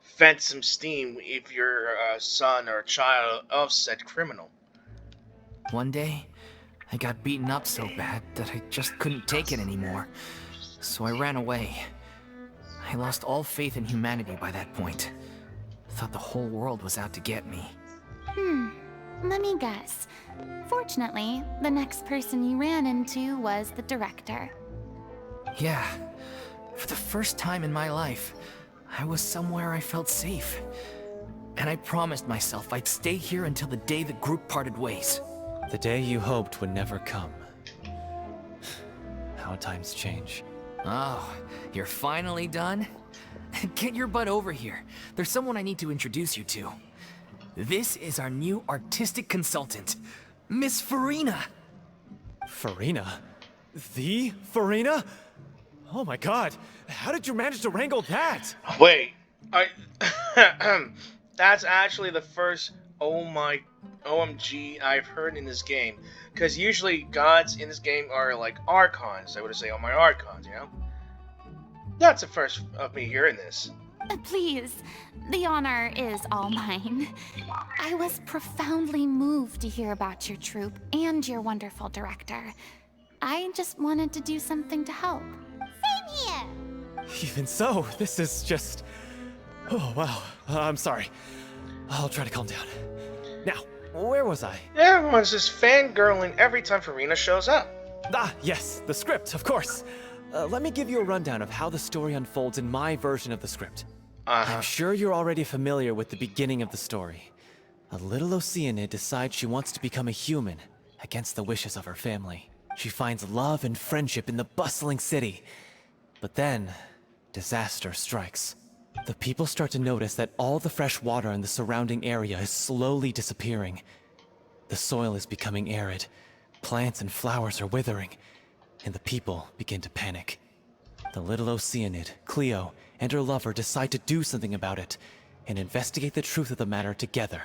fed some steam if you're a son or a child of said criminal. One day, I got beaten up so bad that I just couldn't take it anymore. So I ran away. I lost all faith in humanity by that point. Thought the whole world was out to get me. Let me guess. Fortunately, the next person you ran into was the director. Yeah, for the first time in my life, I was somewhere I felt safe. And I promised myself I'd stay here until the day the group parted ways. The day you hoped would never come. How times change. Oh, you're finally done? Get your butt over here. There's someone I need to introduce you to. This is our new artistic consultant, Miss Furina. Furina? The Furina? Oh my god, how did you manage to wrangle that? Wait, that's actually the first OMG I've heard in this game. Because usually gods in this game are like archons. I would say, oh my archons, you know? That's the first of me hearing this. Please, the honor is all mine. I was profoundly moved to hear about your troupe and your wonderful director. I just wanted to do something to help. Same here. Even so, this is just... Oh, wow. I'm sorry. I'll try to calm down. Now, where was I? Everyone's just fangirling every time Furina shows up. Ah, yes, the script, of course. Let me give you a rundown of how the story unfolds in my version of the script. I'm sure you're already familiar with the beginning of the story. A little Oceanid decides she wants to become a human, against the wishes of her family. She finds love and friendship in the bustling city. But then, disaster strikes. The people start to notice that all the fresh water in the surrounding area is slowly disappearing. The soil is becoming arid, plants and flowers are withering, and the people begin to panic. The little Oceanid, Cleo, and her lover decide to do something about it, and investigate the truth of the matter together.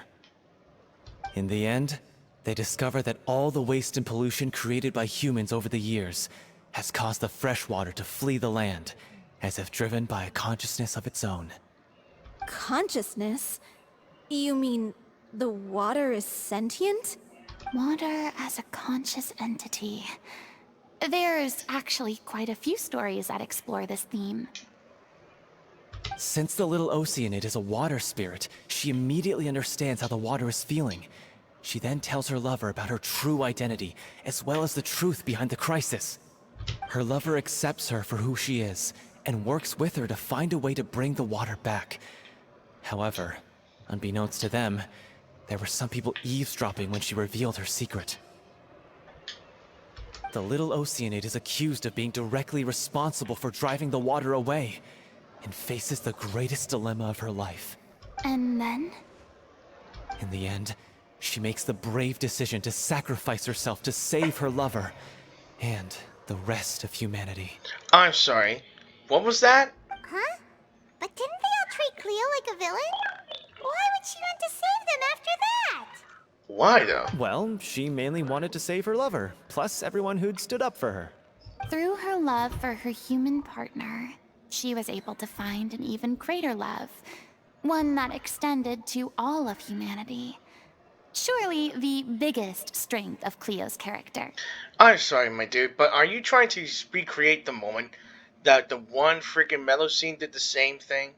In the end, they discover that all the waste and pollution created by humans over the years has caused the fresh water to flee the land, as if driven by a consciousness of its own. Consciousness? You mean the water is sentient? Water as a conscious entity. There's actually quite a few stories that explore this theme. Since the little Oceanid is a water spirit, she immediately understands how the water is feeling. She then tells her lover about her true identity, as well as the truth behind the crisis. Her lover accepts her for who she is, and works with her to find a way to bring the water back. However, unbeknownst to them, there were some people eavesdropping when she revealed her secret. The little Oceanid is accused of being directly responsible for driving the water away, and faces the greatest dilemma of her life. And then? In the end, she makes the brave decision to sacrifice herself to save her lover, and the rest of humanity. I'm sorry. What was that? Huh? But didn't they all treat Cleo like a villain? Why would she want to save them after that? Why though? Well, she mainly wanted to save her lover, plus everyone who'd stood up for her. Through her love for her human partner, she was able to find an even greater love, one that extended to all of humanity. Surely the biggest strength of Cleo's character. I'm sorry, my dude, but are you trying to recreate the moment that the one freaking mellow scene did the same thing?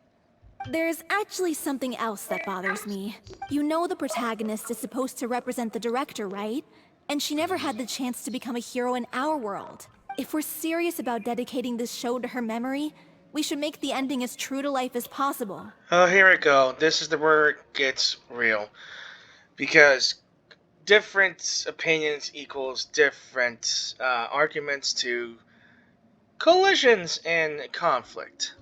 There's actually something else that bothers me. You know the protagonist is supposed to represent the director, right? And she never had the chance to become a hero in our world. If we're serious about dedicating this show to her memory, we should make the ending as true to life as possible. Oh, here we go. This is where it gets real. Because different opinions equals different arguments to collisions and conflict.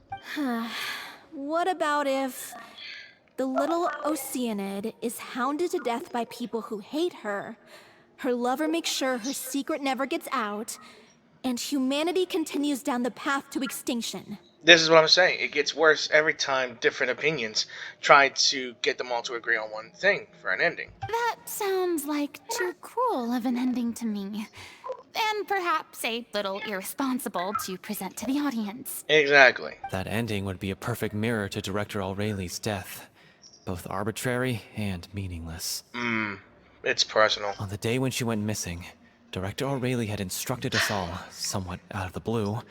What about if the little Oceanid is hounded to death by people who hate her, her lover makes sure her secret never gets out, and humanity continues down the path to extinction? This is what I'm saying. It gets worse every time different opinions try to get them all to agree on one thing for an ending. That sounds like too cruel of an ending to me. And perhaps a little irresponsible to present to the audience. Exactly. That ending would be a perfect mirror to Director Aureli's death. Both arbitrary and meaningless. It's personal. On the day when she went missing, Director Aureli had instructed us all, somewhat out of the blue,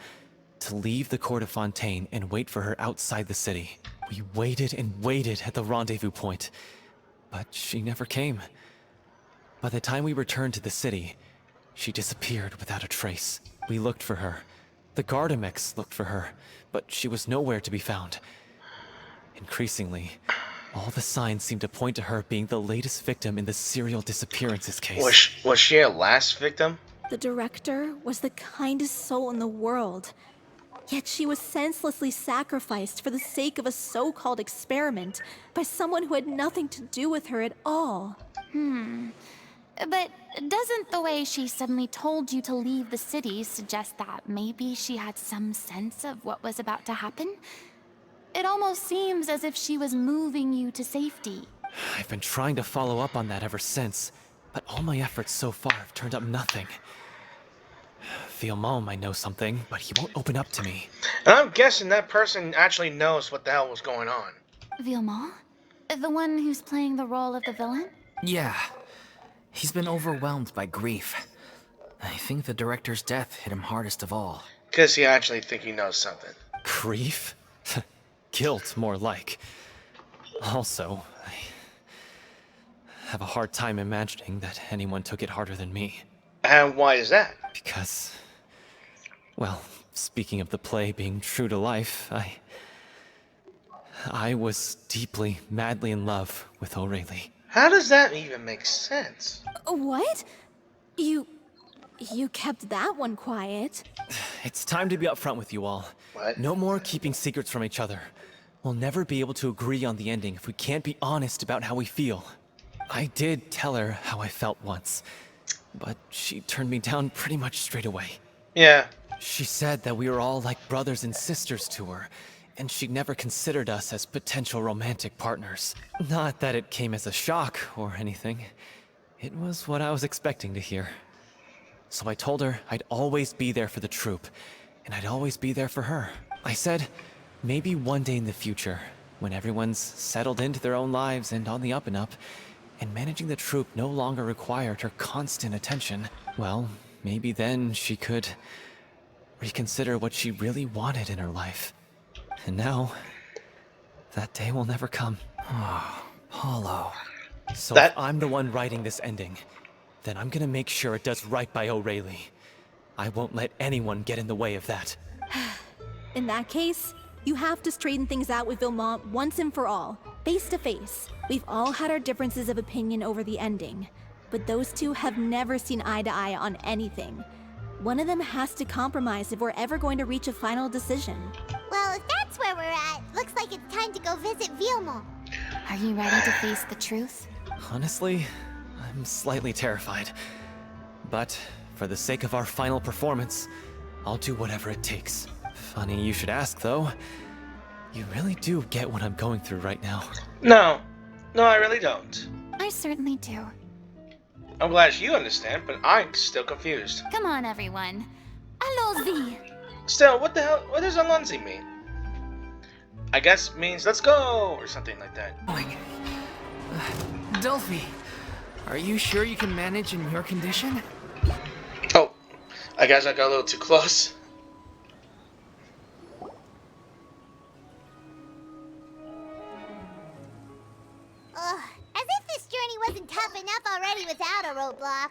to leave the court of Fontaine and wait for her outside the city. We waited and waited at the rendezvous point, but she never came. By the time we returned to the city, she disappeared without a trace. We looked for her. The Gardamex looked for her, but she was nowhere to be found. Increasingly, all the signs seemed to point to her being the latest victim in the serial disappearances case. Was she a last victim? The director was the kindest soul in the world. Yet she was senselessly sacrificed for the sake of a so-called experiment by someone who had nothing to do with her at all. But doesn't the way she suddenly told you to leave the city suggest that maybe she had some sense of what was about to happen? It almost seems as if she was moving you to safety. I've been trying to follow up on that ever since, but all my efforts so far have turned up nothing. Villemont might know something, but he won't open up to me. And I'm guessing that person actually knows what the hell was going on. Villemont? The one who's playing the role of the villain? Yeah. He's been overwhelmed by grief. I think the director's death hit him hardest of all. Because he actually think he knows something. Grief? Guilt, more like. Also, I have a hard time imagining that anyone took it harder than me. And why is that? Because, well, speaking of the play being true to life, I was deeply, madly in love with Aureli. How does that even make sense? What? You kept that one quiet. It's time to be upfront with you all. What? No more keeping secrets from each other. We'll never be able to agree on the ending if we can't be honest about how we feel. I did tell her how I felt once, but she turned me down pretty much straight away. Yeah. She said that we were all like brothers and sisters to her, and she never considered us as potential romantic partners. Not that it came as a shock or anything. It was what I was expecting to hear. So I told her I'd always be there for the troupe, and I'd always be there for her. I said, maybe one day in the future, when everyone's settled into their own lives and on the up and up, and managing the troupe no longer required her constant attention, well, maybe then she could reconsider what she really wanted in her life. And now, that day will never come. Paulo. So if I'm the one writing this ending, then I'm gonna make sure it does right by Aureli. I won't let anyone get in the way of that. In that case, you have to straighten things out with Villemont once and for all, face to face. We've all had our differences of opinion over the ending, but those two have never seen eye to eye on anything. One of them has to compromise if we're ever going to reach a final decision. Well, if that's where we're at, looks like it's time to go visit Villemont. Are you ready to face the truth? Honestly, I'm slightly terrified. But For the sake of our final performance, I'll do whatever it takes. Funny you should ask, though. You really do get what I'm going through right now. No. No, I really don't. I certainly do. I'm glad you understand, but I'm still confused. Come on, everyone. Allons-y. Still, what the hell? What does Alonzi mean? I guess it means let's go, or something like that. Delphi, are you sure you can manage in your condition? Oh, I guess I got a little too close. Ugh, as if this journey wasn't tough enough already without a roadblock.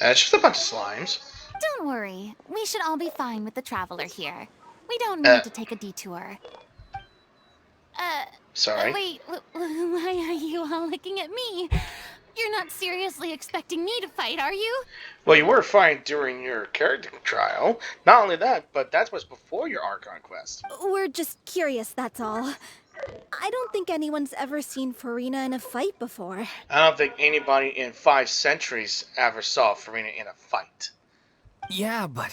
It's just a bunch of slimes. Don't worry. We should all be fine with the traveler here. We don't need to take a detour. Sorry. Wait, why are you all looking at me? You're not seriously expecting me to fight, are you? Well, you were fine during your character trial. Not only that, but that was before your Archon quest. We're just curious, that's all. I don't think anyone's ever seen Furina in a fight before. I don't think anybody in 5 centuries ever saw Furina in a fight. Yeah, but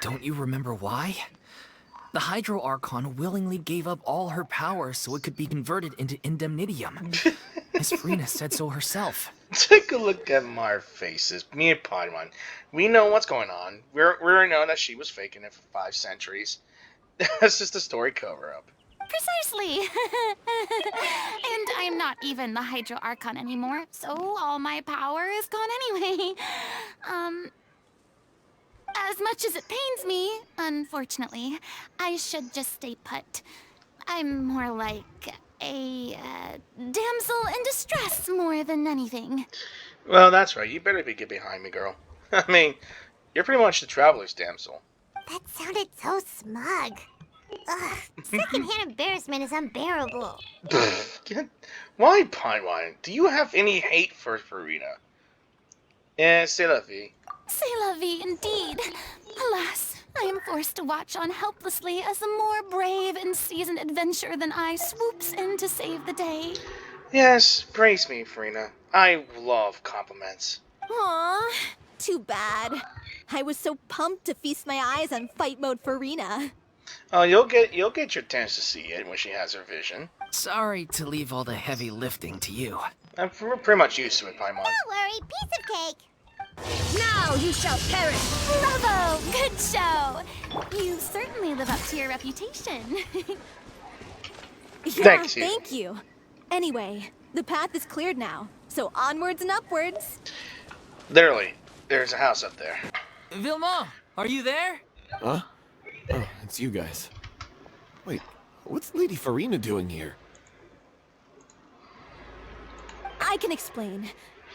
don't you remember why? The Hydro Archon willingly gave up all her power so it could be converted into indemnitium. Miss Furina said so herself. Take a look at my faces. Me and Paimon. We know what's going on. We already know that she was faking it for 5 centuries. That's just a story cover-up. Precisely. And I'm not even the Hydro Archon anymore, so all my power is gone anyway. As much as it pains me, unfortunately, I should just stay put. I'm more like a damsel in distress more than anything. Well, that's right. You better get behind me, girl. I mean, you're pretty much the traveler's damsel. That sounded so smug. Ugh, secondhand embarrassment is unbearable. Why, Paimon? Do you have any hate for Furina? Yeah, c'est la vie. C'est la vie indeed. Alas, I am forced to watch on helplessly as a more brave and seasoned adventurer than I swoops in to save the day. Yes, praise me, Furina. I love compliments. Aw, too bad. I was so pumped to feast my eyes on fight mode Furina. Oh, you'll get your chance to see it when she has her vision. Sorry to leave all the heavy lifting to you. We're pretty much used to it, Paimon. Don't worry, piece of cake. Now you shall perish! Bravo! Good show! You certainly live up to your reputation. Yeah, Thank you. thank you. Anyway, the path is cleared now, so onwards and upwards. Literally, there's a house up there. Vilma, are you there? Huh? Oh, it's you guys. Wait, what's Lady Furina doing here? I can explain.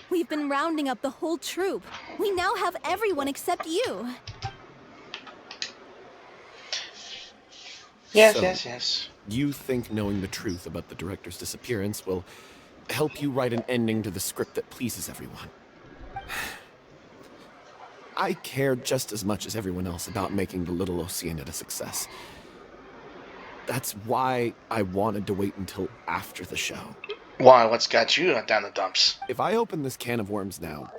We've been rounding up the whole troop. We now have everyone except you. Yes, So- yes. You think knowing the truth about the director's disappearance will help you write an ending to the script that pleases everyone? I care just as much as everyone else about making the Little Oceanid a success. That's why I wanted to wait until after the show. Why? What's got you down the dumps? If I open this can of worms now,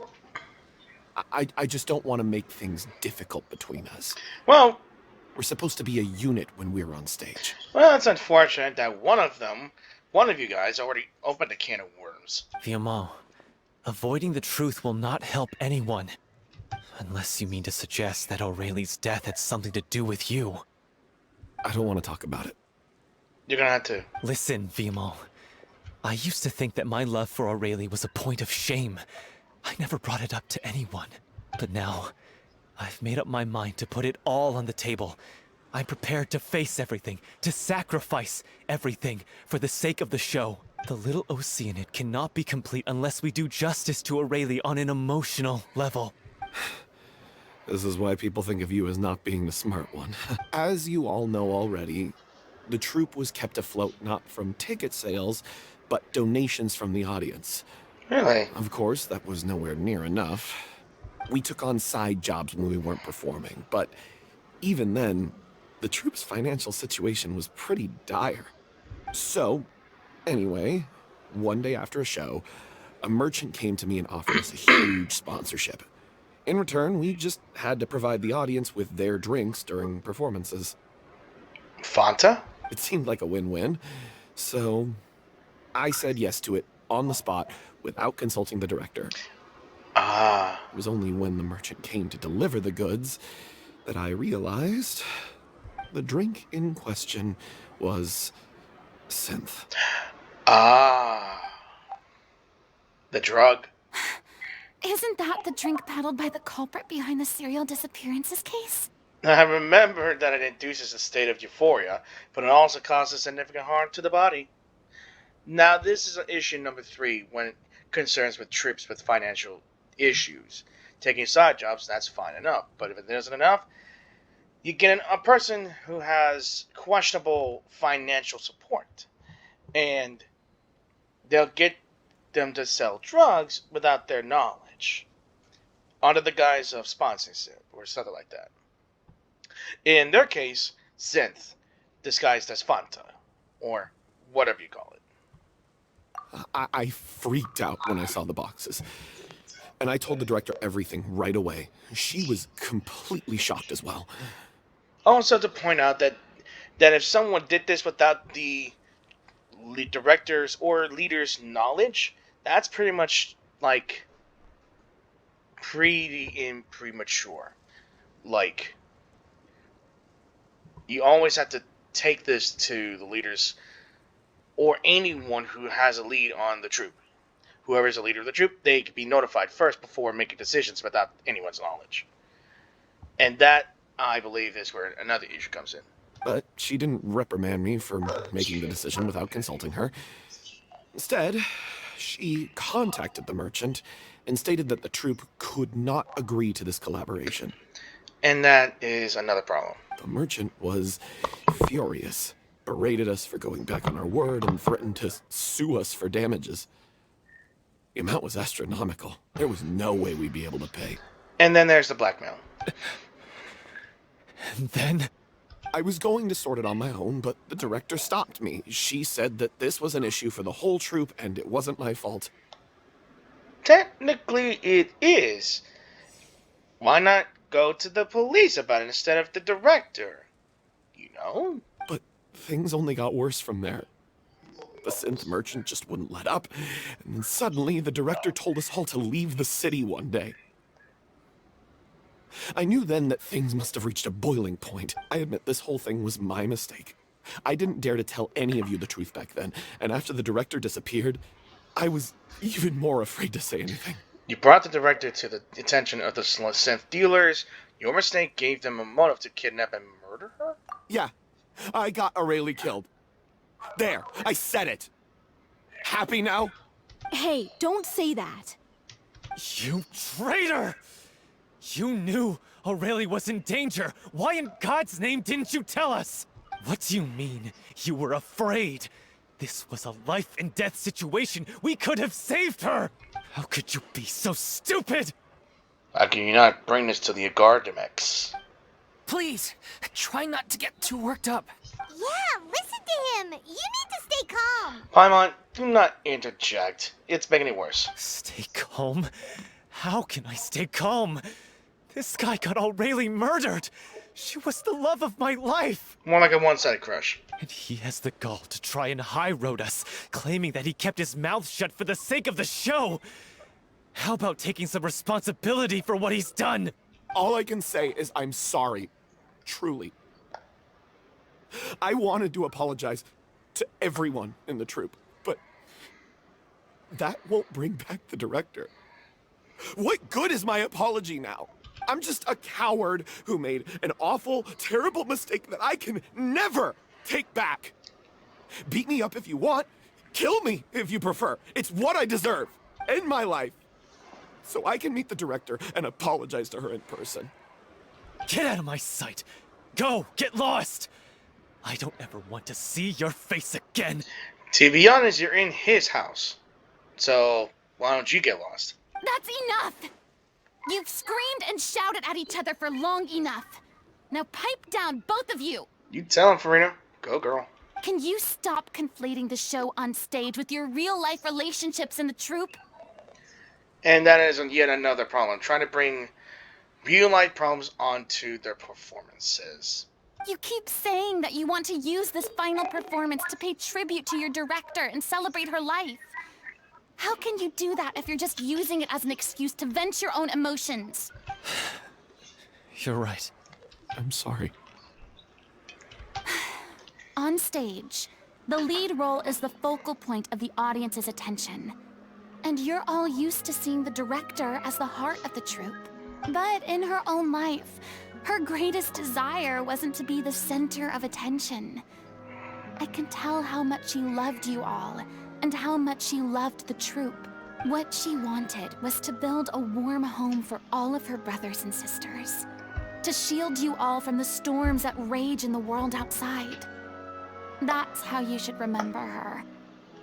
I just don't want to make things difficult between us. Well, We're supposed to be a unit when we're on stage. it's unfortunate that one of you guys already opened a can of worms. Viamant, avoiding the truth will not help anyone. Unless you mean to suggest that Aurelie's death had something to do with you. I don't want to talk about it. You're gonna have to. Listen, Viamant. I used to think that my love for Aurelie was a point of shame. I never brought it up to anyone. But now, I've made up my mind to put it all on the table. I'm prepared to face everything, to sacrifice everything for the sake of the show. The Little Oceanid cannot be complete unless we do justice to Aurelie on an emotional level. This is why people think of you as not being the smart one. As you all know already, the troupe was kept afloat not from ticket sales, but donations from the audience. Really? Of course, that was nowhere near enough. We took on side jobs when we weren't performing, but even then, the troupe's financial situation was pretty dire. So, anyway, one day after a show, a merchant came to me and offered us a huge sponsorship. In return, we just had to provide the audience with their drinks during performances. Fanta? It seemed like a win-win, so I said yes to it on the spot without consulting the director. Ah. It was only when the merchant came to deliver the goods that I realized the drink in question was synth. Ah. The drug. Isn't that the drink peddled by the culprit behind the serial disappearances case? I remember that it induces a state of euphoria, but it also causes significant harm to the body. Now, this is issue number 3 when it concerns with troops with financial issues. Taking side jobs, that's fine enough, but if it isn't enough, you get a person who has questionable financial support, and they'll get them to sell drugs without their knowledge, under the guise of sponsorship or something like that. In their case, synth, disguised as Fanta, or whatever you call it. I freaked out when I saw the boxes, and I told the director everything right away. She was completely shocked as well. Also, to point out that if someone did this without the director's or leader's knowledge, that's pretty much like pretty premature. Like, you always have to take this to the leaders or anyone who has a lead on the troop. Whoever is the leader of the troop, they can be notified first before making decisions without anyone's knowledge. And that, I believe, is where another issue comes in. But she didn't reprimand me for making the decision without consulting her. Instead, she contacted the merchant and stated that the troupe could not agree to this collaboration. And that is another problem. The merchant was furious, berated us for going back on our word, and threatened to sue us for damages. The amount was astronomical. There was no way we'd be able to pay. And then there's the blackmail. And then? I was going to sort it on my own, but the director stopped me. She said that this was an issue for the whole troupe, and it wasn't my fault. Technically, it is. Why not go to the police about it instead of the director? You know? But things only got worse from there. The synth merchant just wouldn't let up, and then suddenly the director told us all to leave the city one day. I knew then that things must have reached a boiling point. I admit this whole thing was my mistake. I didn't dare to tell any of you the truth back then, and after the director disappeared, I was even more afraid to say anything. You brought the director to the attention of the synth dealers. Your mistake gave them a motive to kidnap and murder her? Yeah, I got Aurelie killed. There, I said it. Happy now? Hey, don't say that. You traitor! You knew Aurelie was in danger. Why in God's name didn't you tell us? What do you mean, you were afraid? This was a life and death situation. We could have saved her! How could you be so stupid? How can you not bring this to the Agardamex? Please, try not to get too worked up. Yeah, listen to him. You need to stay calm. Paimon, do not interject. It's making it worse. Stay calm? How can I stay calm? This guy got Aurelie murdered. She was the love of my life. More like a one-sided crush. And he has the gall to try and high-road us, claiming that he kept his mouth shut for the sake of the show. How about taking some responsibility for what he's done? All I can say is I'm sorry. Truly. I wanted to apologize to everyone in the troupe, but that won't bring back the director. What good is my apology now? I'm just a coward who made an awful, terrible mistake that I can never take back. Beat me up if you want. Kill me if you prefer. It's what I deserve. End my life. So I can meet the director and apologize to her in person. Get out of my sight. Go, get lost. I don't ever want to see your face again. To be honest, you're in his house. So, why don't you get lost? That's enough! You've screamed and shouted at each other for long enough. Now pipe down, both of you! You tell him, Furina. Go, girl. Can you stop conflating the show on stage with your real-life relationships in the troupe? And that is yet another problem. Trying to bring real life problems onto their performances. You keep saying that you want to use this final performance to pay tribute to your director and celebrate her life. How can you do that if you're just using it as an excuse to vent your own emotions? You're right. I'm sorry. On stage, the lead role is the focal point of the audience's attention. And you're all used to seeing the director as the heart of the troupe. But in her own life, her greatest desire wasn't to be the center of attention. I can tell how much she loved you all, and how much she loved the troupe. What she wanted was to build a warm home for all of her brothers and sisters. To shield you all from the storms that rage in the world outside. That's how you should remember her.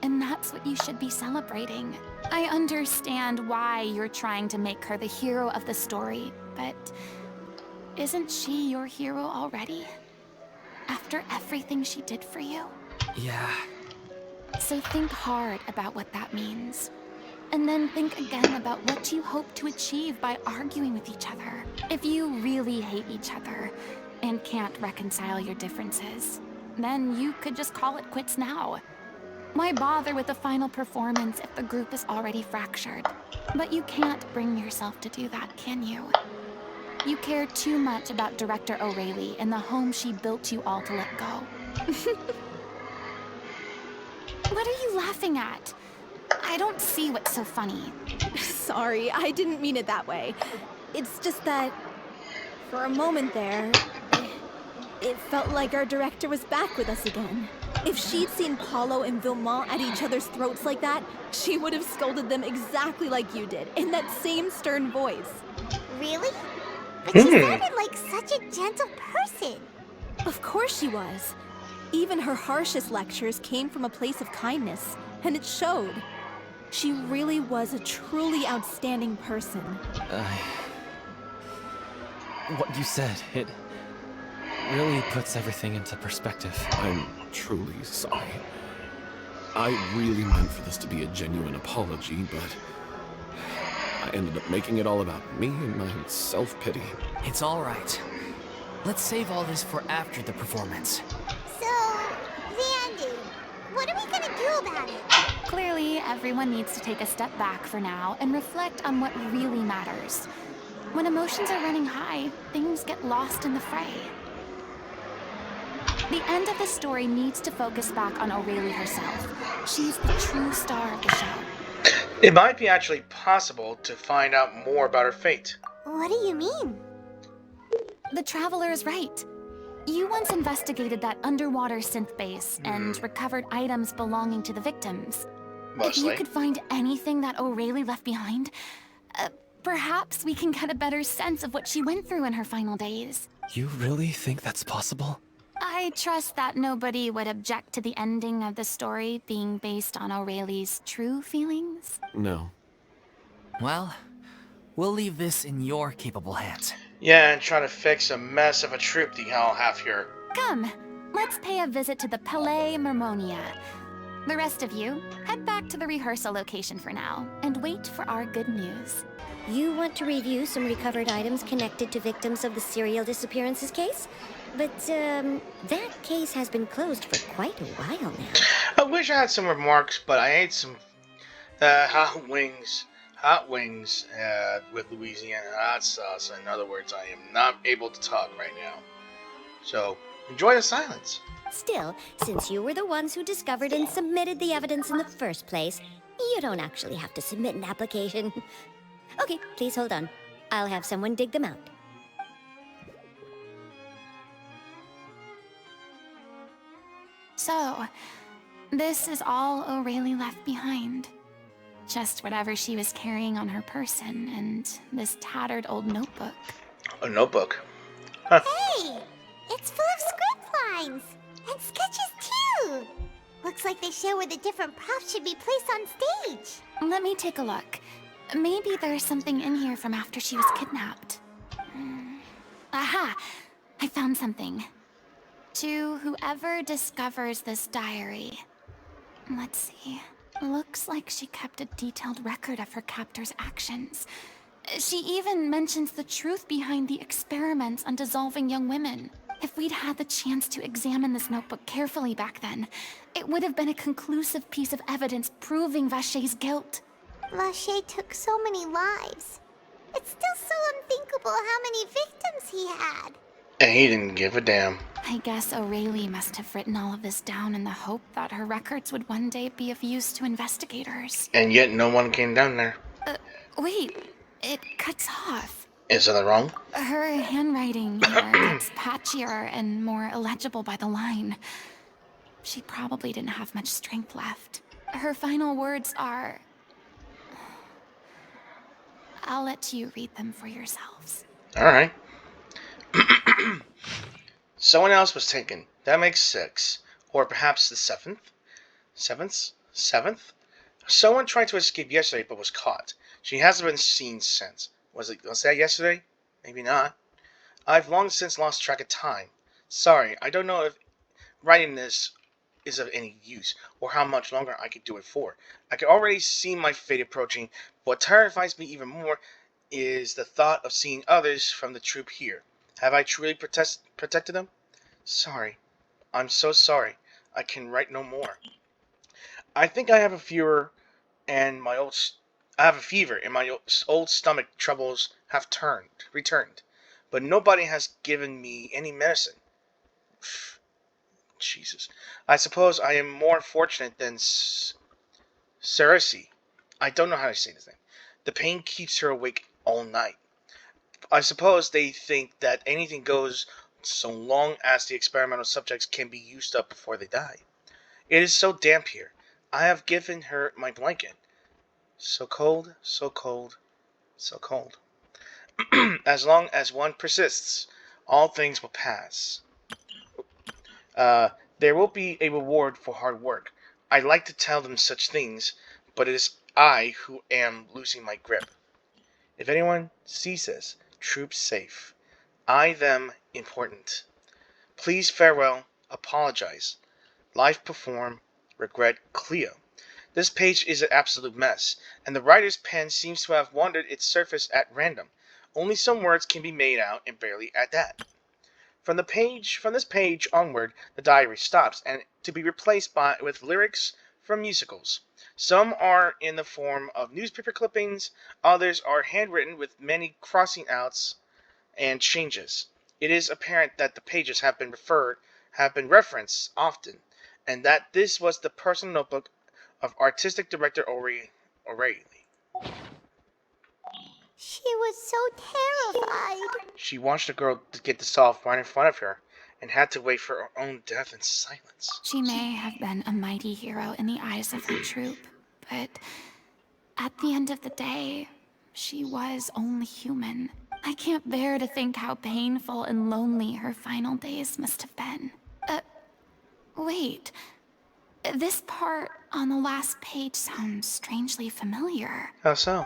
And that's what you should be celebrating. I understand why you're trying to make her the hero of the story, but isn't she your hero already? After everything she did for you? Yeah. So think hard about what that means. And then think again about what you hope to achieve by arguing with each other. If you really hate each other and can't reconcile your differences, then you could just call it quits now. Why bother with the final performance if the group is already fractured? But you can't bring yourself to do that, can you? You care too much about Director O'Reilly and the home she built you all to let go. What are you laughing at? I don't see what's so funny. Sorry, I didn't mean it that way. It's just that, for a moment there, it felt like our director was back with us again. If she'd seen Paulo and Vilmont at each other's throats like that, she would have scolded them exactly like you did, in that same stern voice. Really? But she sounded like such a gentle person. Of course she was. Even her harshest lectures came from a place of kindness, and it showed. She really was a truly outstanding person. What you said, it really puts everything into perspective. I'm truly sorry. I really meant for this to be a genuine apology, but I ended up making it all about me and my self-pity. It's all right. Let's save all this for after the performance. So, the ending. What are we gonna do about it? Clearly, everyone needs to take a step back for now and reflect on what really matters. When emotions are running high, things get lost in the fray. The end of the story needs to focus back on O'Reilly herself. She's the true star of the show. It might be actually possible to find out more about her fate. What do you mean? The Traveler is right. You once investigated that underwater synth base and recovered items belonging to the victims. Mostly. If you could find anything that O'Reilly left behind, perhaps we can get a better sense of what she went through in her final days. You really think that's possible? I trust that nobody would object to the ending of the story being based on O'Reilly's true feelings. No. Well, we'll leave this in your capable hands. Yeah, and trying to fix a mess of a troupe that y'all have here. Come, let's pay a visit to the Palais Mermonia. The rest of you, head back to the rehearsal location for now, and wait for our good news. You want to review some recovered items connected to victims of the serial disappearances case? But, that case has been closed for quite a while now. I wish I had some remarks, but I ate some hot wings with Louisiana hot sauce. In other words, I am not able to talk right now. So, enjoy the silence. Still, since you were the ones who discovered and submitted the evidence in the first place, you don't actually have to submit an application. Okay, please hold on. I'll have someone dig them out. So, this is all O'Reilly left behind. Just whatever she was carrying on her person and this tattered old notebook. A notebook. Hey! It's full of script lines! And sketches too! Looks like they show where the different props should be placed on stage. Let me take a look. Maybe there's something in here from after she was kidnapped. Aha! I found something. To whoever discovers this diary. Let's see. Looks like she kept a detailed record of her captor's actions. She even mentions the truth behind the experiments on dissolving young women. If we'd had the chance to examine this notebook carefully back then, it would have been a conclusive piece of evidence proving Vacher's guilt. Vacher took so many lives. It's still so unthinkable how many victims he had. And he didn't give a damn. I guess Aurelie must have written all of this down in the hope that her records would one day be of use to investigators. And yet no one came down there. Wait, it cuts off. Is that wrong? Her handwriting here gets patchier and more illegible by the line. She probably didn't have much strength left. Her final words are... I'll let you read them for yourselves. Alright. Someone else was taken. That makes 6. Or perhaps the 7th? 7th? Someone tried to escape yesterday but was caught. She hasn't been seen since. Was that yesterday? Maybe not. I've long since lost track of time. Sorry, I don't know if writing this is of any use, or how much longer I could do it for. I can already see my fate approaching. What terrifies me even more is the thought of seeing others from the troop here. Have I truly protected them? Sorry. I'm so sorry. I can write no more. I think I have a fever, and my old stomach troubles have returned. But nobody has given me any medicine. Jesus. I suppose I am more fortunate than Cersei. I don't know how to say this name. The pain keeps her awake all night. I suppose they think that anything goes so long as the experimental subjects can be used up before they die. It is so damp here. I have given her my blanket. So cold, so cold, so cold. As long as one persists, all things will pass. There will be a reward for hard work. I like to tell them such things, but it is I who am losing my grip. If anyone sees this, troops safe. I them important. Please farewell, apologize. Life perform, regret Cleo. This page is an absolute mess, and the writer's pen seems to have wandered its surface at random. Only some words can be made out, and barely at that. From this page onward, the diary stops, and to be replaced with lyrics from musicals. Some are in the form of newspaper clippings, others are handwritten with many crossing outs and changes. It is apparent that the pages have been referenced often, and that this was the personal notebook of artistic director O'Reilly. She was so terrified. She watched a girl get dissolved right in front of her, and had to wait for her own death in silence. She may have been a mighty hero in the eyes of her troop, but at the end of the day, she was only human. I can't bear to think how painful and lonely her final days must have been. Wait. This part on the last page sounds strangely familiar. How so?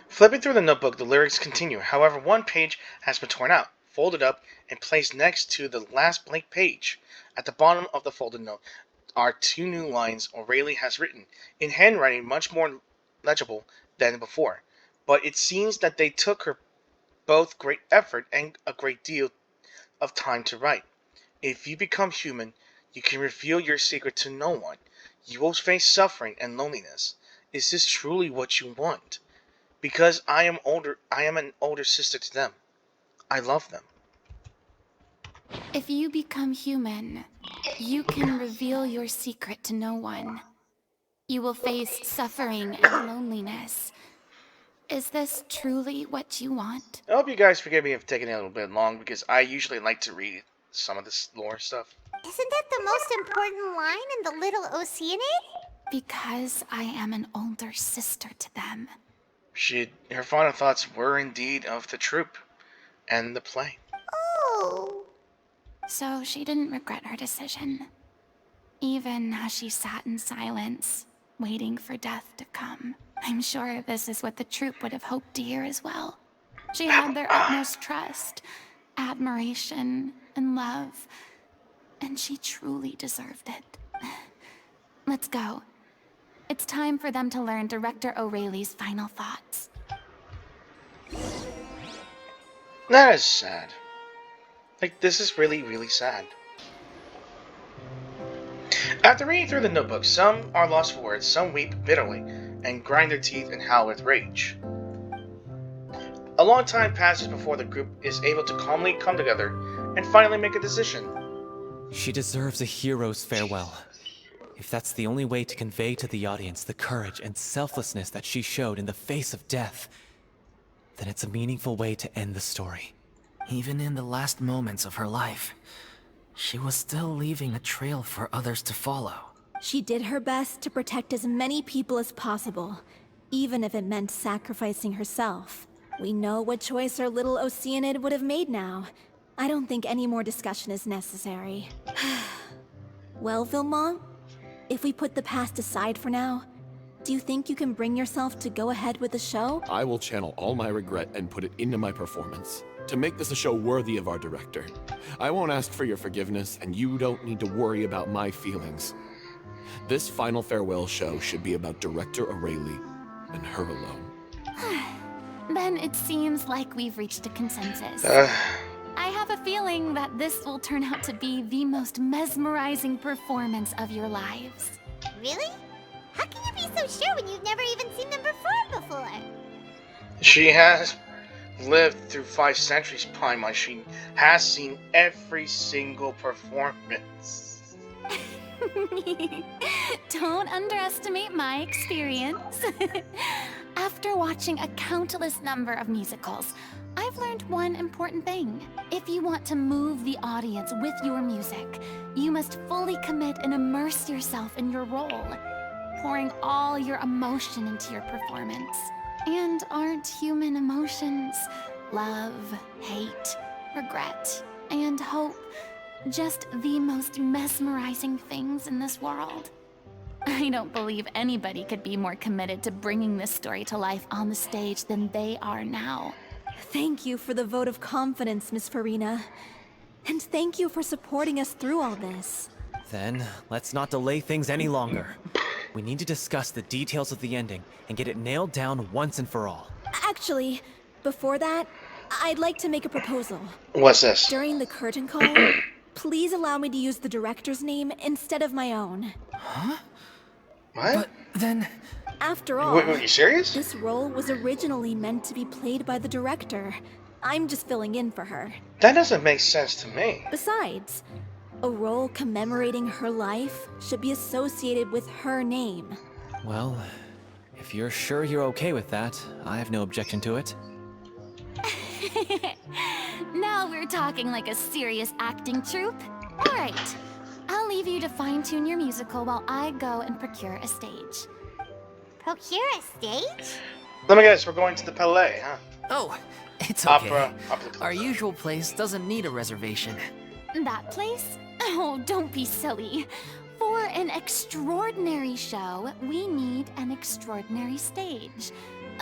Flipping through the notebook, the lyrics continue. However, one page has been torn out, folded up, and placed next to the last blank page. At the bottom of the folded note are 2 new lines O'Reilly has written, in handwriting much more legible than before. But it seems that they took her both great effort and a great deal of time to write. If you become human, you can reveal your secret to no one. You will face suffering and loneliness. Is this truly what you want? Because I am an older sister to them. I love them. If you become human, you can reveal your secret to no one. You will face suffering and loneliness. Is this truly what you want? I hope you guys forgive me for taking a little bit long, because I usually like to read some of this lore stuff. Isn't that the most important line in the Little Oceanid? Because I am an older sister to them. Her final thoughts were indeed of the troop and the play. Oh. So she didn't regret her decision. Even as she sat in silence, waiting for death to come. I'm sure this is what the troop would have hoped to hear as well. She had their utmost trust, admiration, and love. And she truly deserved it. Let's go. It's time for them to learn Director O'Reilly's final thoughts. That is sad. Like, this is really, really sad. After reading through the notebook, some are lost for words, some weep bitterly, and grind their teeth and howl with rage. A long time passes before the group is able to calmly come together and finally make a decision. She deserves a hero's farewell. If that's the only way to convey to the audience the courage and selflessness that she showed in the face of death, then it's a meaningful way to end the story. Even in the last moments of her life, she was still leaving a trail for others to follow. She did her best to protect as many people as possible, even if it meant sacrificing herself. We know what choice our little Oceanid would have made now. I don't think any more discussion is necessary. Well, Vilmont, if we put the past aside for now, do you think you can bring yourself to go ahead with the show? I will channel all my regret and put it into my performance, to make this a show worthy of our director. I won't ask for your forgiveness, and you don't need to worry about my feelings. This final farewell show should be about Director Aurelie and her alone. Then it seems like we've reached a consensus. I have a feeling that this will turn out to be the most mesmerizing performance of your lives. Really? How can you be so sure when you've never even seen them perform before? She has lived through 5 centuries, Paimon. She has seen every single performance. Don't underestimate my experience. After watching a countless number of musicals, I've learned one important thing. If you want to move the audience with your music, you must fully commit and immerse yourself in your role, pouring all your emotion into your performance. And aren't human emotions love, hate, regret, and hope just the most mesmerizing things in this world? I don't believe anybody could be more committed to bringing this story to life on the stage than they are now. Thank you for the vote of confidence, Miss Furina. And thank you for supporting us through all this. Then, let's not delay things any longer. We need to discuss the details of the ending and get it nailed down once and for all. Actually, before that, I'd like to make a proposal. What's this? During the curtain call, please allow me to use the director's name instead of my own. Huh? What? But then... After all, Wait, are you serious? this role was originally meant to be played by the director. I'm just filling in for her. That doesn't make sense to me. Besides, a role commemorating her life should be associated with her name. Well, if you're sure you're okay with that, I have no objection to it. Now we're talking like a serious acting troupe. All right, I'll leave you to fine-tune your musical while I go and procure a stage. Procure a stage? Let me guess, we're going to the Palais, huh? Oh, it's okay. Opera. Our usual place doesn't need a reservation. That place? Oh, don't be silly. For an extraordinary show, we need an extraordinary stage.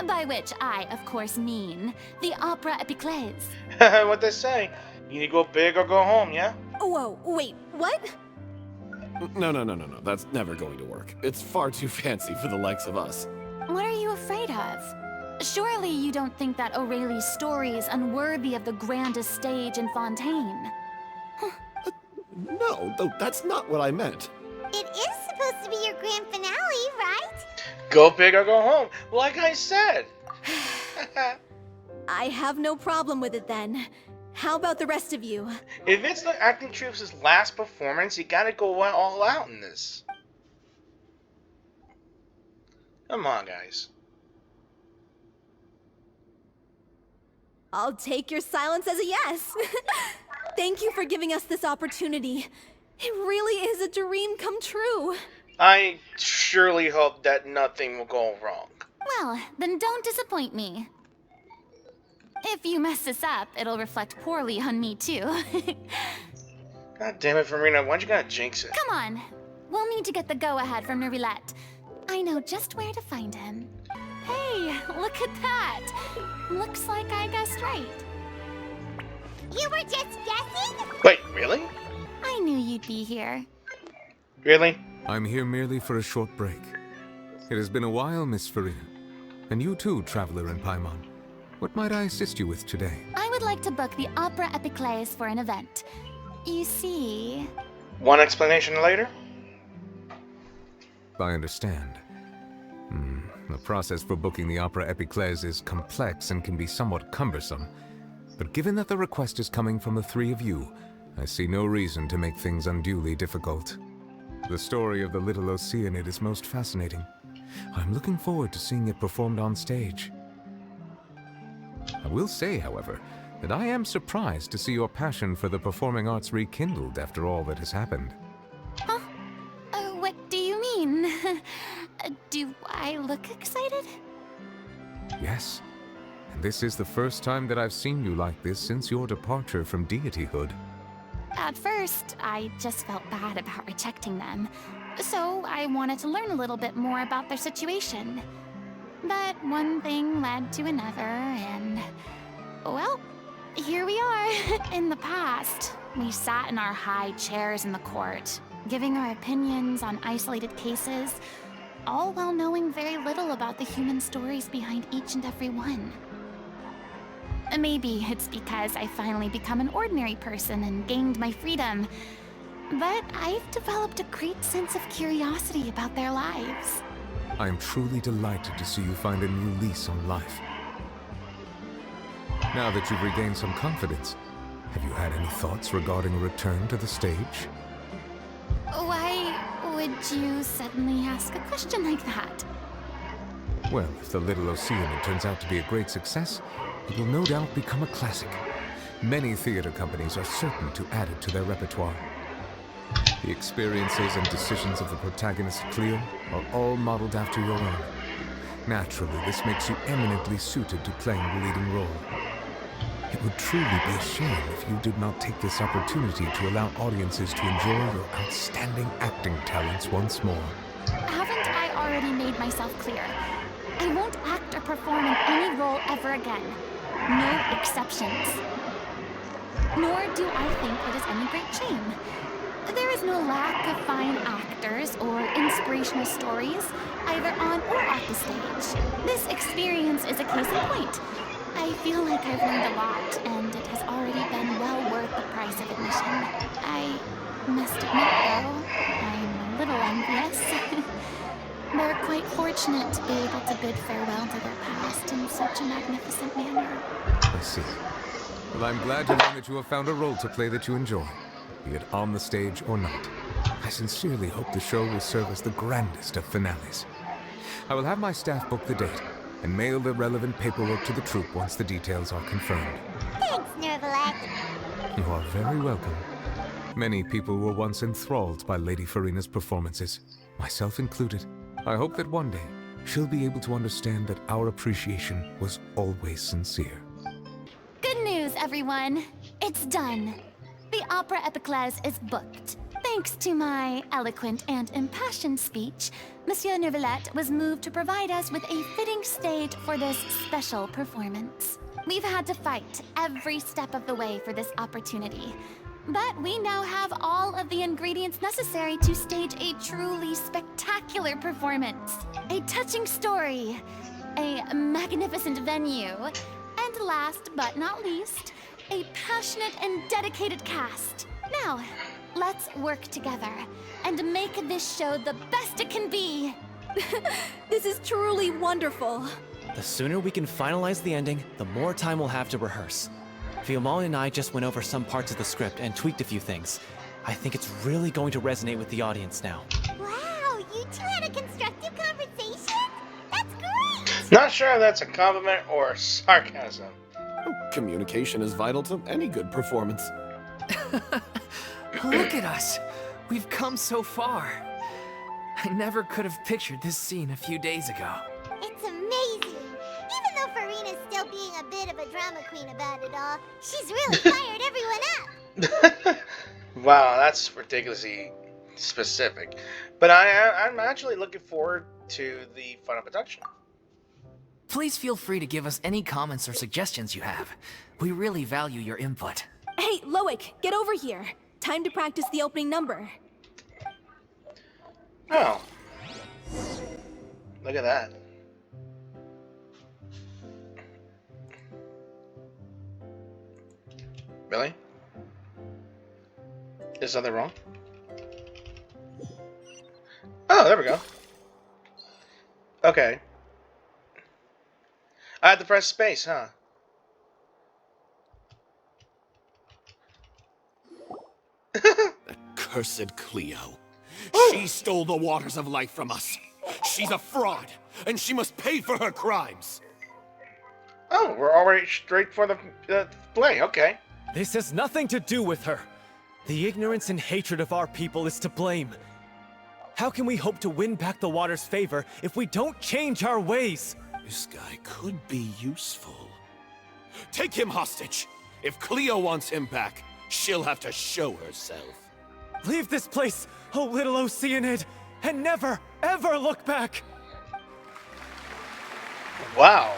By which I, of course, mean the Opera Epiclese. What they say? You need to go big or go home, yeah? Whoa, wait, what? No. That's never going to work. It's far too fancy for the likes of us. What are you afraid of? Surely you don't think that Aurelie's story is unworthy of the grandest stage in Fontaine. No, that's not what I meant. It is supposed to be your grand finale, right? Go big or go home, like I said. I have no problem with it then. How about the rest of you? If it's the acting troupe's last performance, you gotta go all out in this. Come on, guys. I'll take your silence as a yes. Thank you for giving us this opportunity. It really is a dream come true. I surely hope that nothing will go wrong. Well, then don't disappoint me. If you mess this up, it'll reflect poorly on me too. God damn it, Furina, why'd you gotta jinx it? Come on. We'll need to get the go-ahead from Nerilette. I know just where to find him. Hey, look at that. Looks like I guessed right. You were just guessing? Wait, really? I knew you'd be here. Really? I'm here merely for a short break. It has been a while, Miss Furina. And you too, traveler in Paimon. What might I assist you with today? I would like to book the Opera Epiclese for an event. You see... One explanation later? I understand. The process for booking the Opera Epiclese is complex and can be somewhat cumbersome. But given that the request is coming from the three of you, I see no reason to make things unduly difficult. The story of the little Oceanid is most fascinating. I'm looking forward to seeing it performed on stage. I will say, however, that I am surprised to see your passion for the performing arts rekindled after all that has happened. Huh? What do you mean? Do I look excited? Yes, and this is the first time that I've seen you like this since your departure from deityhood. At first, I just felt bad about rejecting them, so I wanted to learn a little bit more about their situation. But one thing led to another, and... well, here we are. In the past, we sat in our high chairs in the court, giving our opinions on isolated cases, all while knowing very little about the human stories behind each and every one. Maybe it's because I finally become an ordinary person and gained my freedom, but I've developed a great sense of curiosity about their lives. I am truly delighted to see you find a new lease on life. Now that you've regained some confidence, have you had any thoughts regarding a return to the stage? Why would you suddenly ask a question like that? Well, if the Little Oceanid turns out to be a great success, it will no doubt become a classic. Many theater companies are certain to add it to their repertoire. The experiences and decisions of the protagonist Cleo are all modeled after your own. Naturally, this makes you eminently suited to playing the leading role. It would truly be a shame if you did not take this opportunity to allow audiences to enjoy your outstanding acting talents once more. Haven't I already made myself clear? I won't act or perform in any role ever again. No exceptions. Nor do I think it is any great shame. There is no lack of fine actors or inspirational stories, either on or off the stage. This experience is a case in point. I feel like I've learned a lot, and it has already been well worth the price of admission. I must admit, though, I'm a little envious. They're quite fortunate to be able to bid farewell to their past in such a magnificent manner. I see. Well, I'm glad to learn that you have found a role to play that you enjoy, be it on the stage or not. I sincerely hope the show will serve as the grandest of finales. I will have my staff book the date and mail the relevant paperwork to the troupe once the details are confirmed. Thanks, Nervalak. You are very welcome. Many people were once enthralled by Lady Furina's performances, myself included. I hope that one day she'll be able to understand that our appreciation was always sincere. Good news, everyone. It's done. The Opera Epiclese is booked. Thanks to my eloquent and impassioned speech, Monsieur Neuvillette was moved to provide us with a fitting stage for this special performance. We've had to fight every step of the way for this opportunity, but we now have all of the ingredients necessary to stage a truly spectacular performance. A touching story, a magnificent venue, and last but not least, a passionate and dedicated cast. Now, let's work together and make this show the best it can be. This is truly wonderful. The sooner we can finalize the ending, the more time we'll have to rehearse. Fiamali and I just went over some parts of the script and tweaked a few things. I think it's really going to resonate with the audience now. Wow, you two had a constructive conversation? That's great! Not sure if that's a compliment or sarcasm. Communication is vital to any good performance. Look at us. We've come so far. I never could have pictured this scene a few days ago. It's amazing. Even though Furina's still being a bit of a drama queen about it all, she's really fired everyone up. Wow, that's ridiculously specific. But I'm actually looking forward to the final production. Please feel free to give us any comments or suggestions you have. We really value your input. Hey, Loic, get over here. Time to practice the opening number. Oh. Look at that. Really? Is something wrong? Oh, there we go. Okay. I had to press space, huh? Cursed Cleo. She stole the waters of life from us. She's a fraud, and she must pay for her crimes. Oh, we're already straight for the play. Okay. This has nothing to do with her. The ignorance and hatred of our people is to blame. How can we hope to win back the water's favor if we don't change our ways? This guy could be useful. Take him hostage. If Cleo wants him back, she'll have to show herself. Leave this place, oh little Oceanid, and never, ever look back! Wow.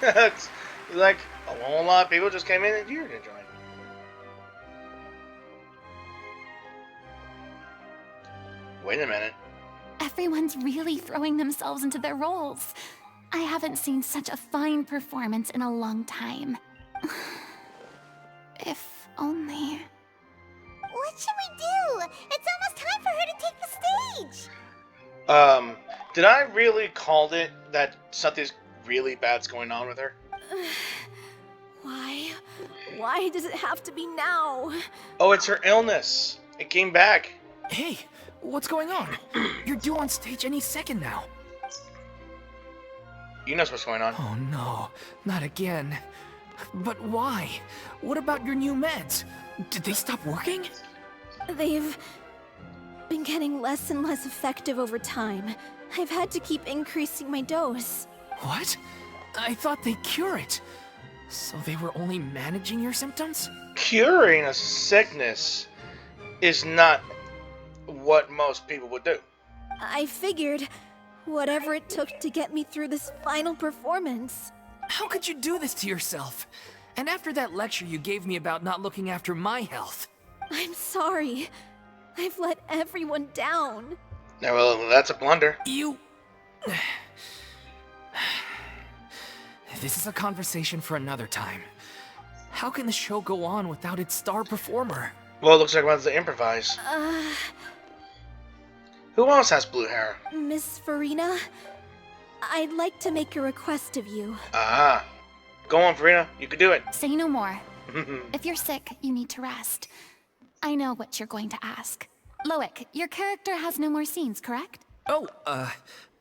That's like a whole lot of people just came in and you're gonna join. Wait a minute. Everyone's really throwing themselves into their roles. I haven't seen such a fine performance in a long time. If only... What should we do? It's almost time for her to take the stage. Did I really call it that something's really bad's going on with her? Why? Why does it have to be now? Oh, it's her illness. It came back. Hey, what's going on? You're due on stage any second now. You know what's going on. Oh no, not again. But why? What about your new meds? Did they stop working? They've been getting less and less effective over time. I've had to keep increasing my dose. What? I thought they cure it. So they were only managing your symptoms? Curing a sickness is not what most people would do. I figured whatever it took to get me through this final performance. How could you do this to yourself? And after that lecture you gave me about not looking after my health. I'm sorry. I've let everyone down. Now, well, that's a blunder. You... This is a conversation for another time. How can the show go on without its star performer? Well, it looks like one's to improvise. Who else has blue hair? Miss Furina, I'd like to make a request of you. Ah. Go on, Furina. You can do it. Say no more. If you're sick, you need to rest. I know what you're going to ask. Loic, your character has no more scenes, correct? Oh,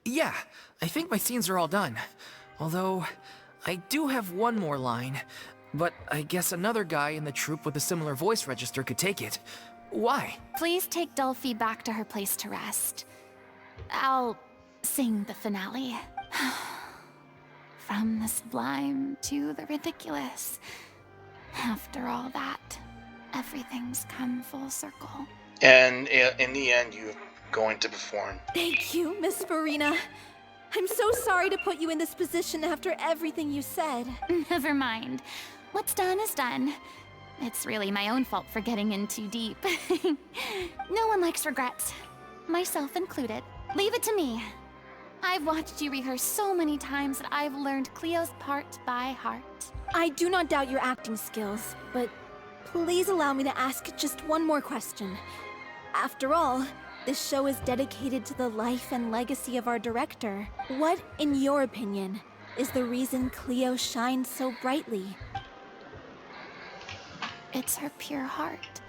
yeah. I think my scenes are all done. Although, I do have one more line. But I guess another guy in the troupe with a similar voice register could take it. Why? Please take Delphi back to her place to rest. I'll sing the finale. From the sublime to the ridiculous. After all that, everything's come full circle. And in the end, you're going to perform. Thank you, Miss Furina. I'm so sorry to put you in this position after everything you said. Never mind. What's done is done. It's really my own fault for getting in too deep. No one likes regrets, myself included. Leave it to me. I've watched you rehearse so many times that I've learned Cleo's part by heart. I do not doubt your acting skills, but please allow me to ask just one more question. After all, this show is dedicated to the life and legacy of our director. What, in your opinion, is the reason Cleo shines so brightly? It's her pure heart.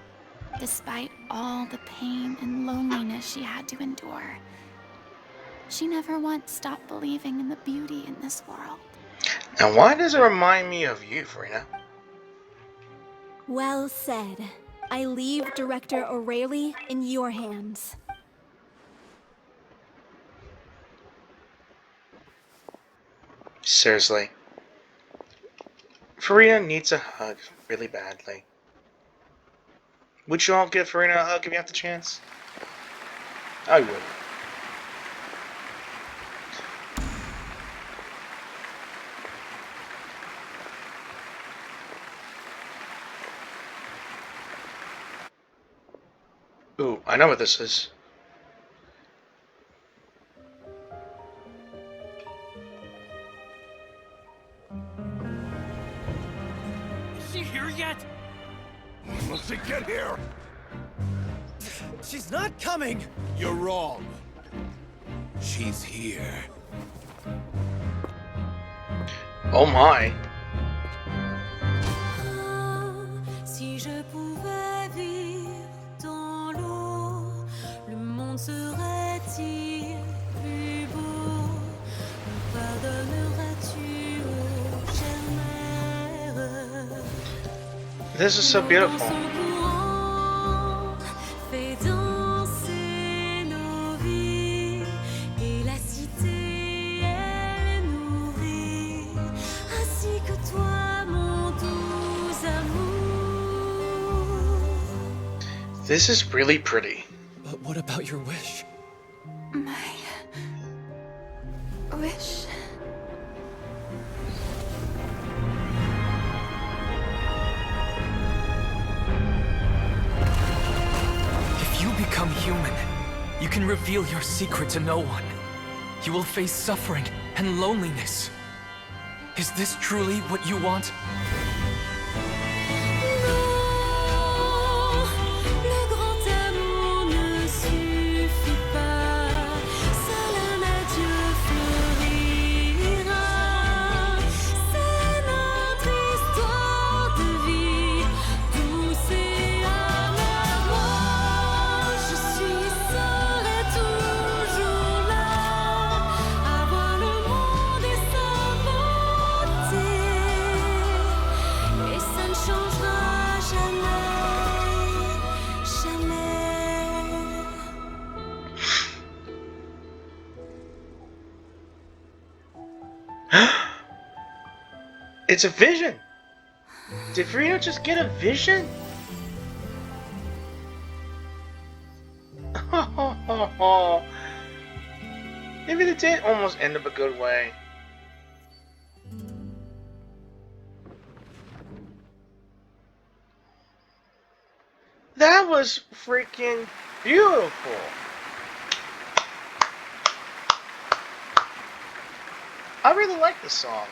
Despite all the pain and loneliness she had to endure, she never once stopped believing in the beauty in this world. Now, why does it remind me of you, Furina? Well said. I leave Director O'Reilly in your hands. Seriously. Furina needs a hug really badly. Would you all give Furina a hug if you have the chance? I would. Ooh, I know what this is. Is she here yet? Must she get here? She's not coming! You're wrong. She's here. Oh my. Si je pouvais vivre dans l'eau, le monde serait-il plus beau? Me pardonneras-tu, ô chère mère? This is so beautiful. Son courant fait danser nos vies et la cité est nourrie, ainsi que toi, mon doux amour. This is really pretty. But what about your wish? My wish. If you become human, you can reveal your secret to no one. You will face suffering and loneliness. Is this truly what you want? Non, le grand amour ne suffit pas. Seul un adieu fleurira. C'est notre histoire de vie, douce et amère. Moi, je suis seule et toujours là, à voir le monde et sa beauté. Et ça ne changera jamais, jamais. It's a vision. Did Furina just get a vision? Maybe they did almost end up a good way. That was freaking beautiful. I really like this song.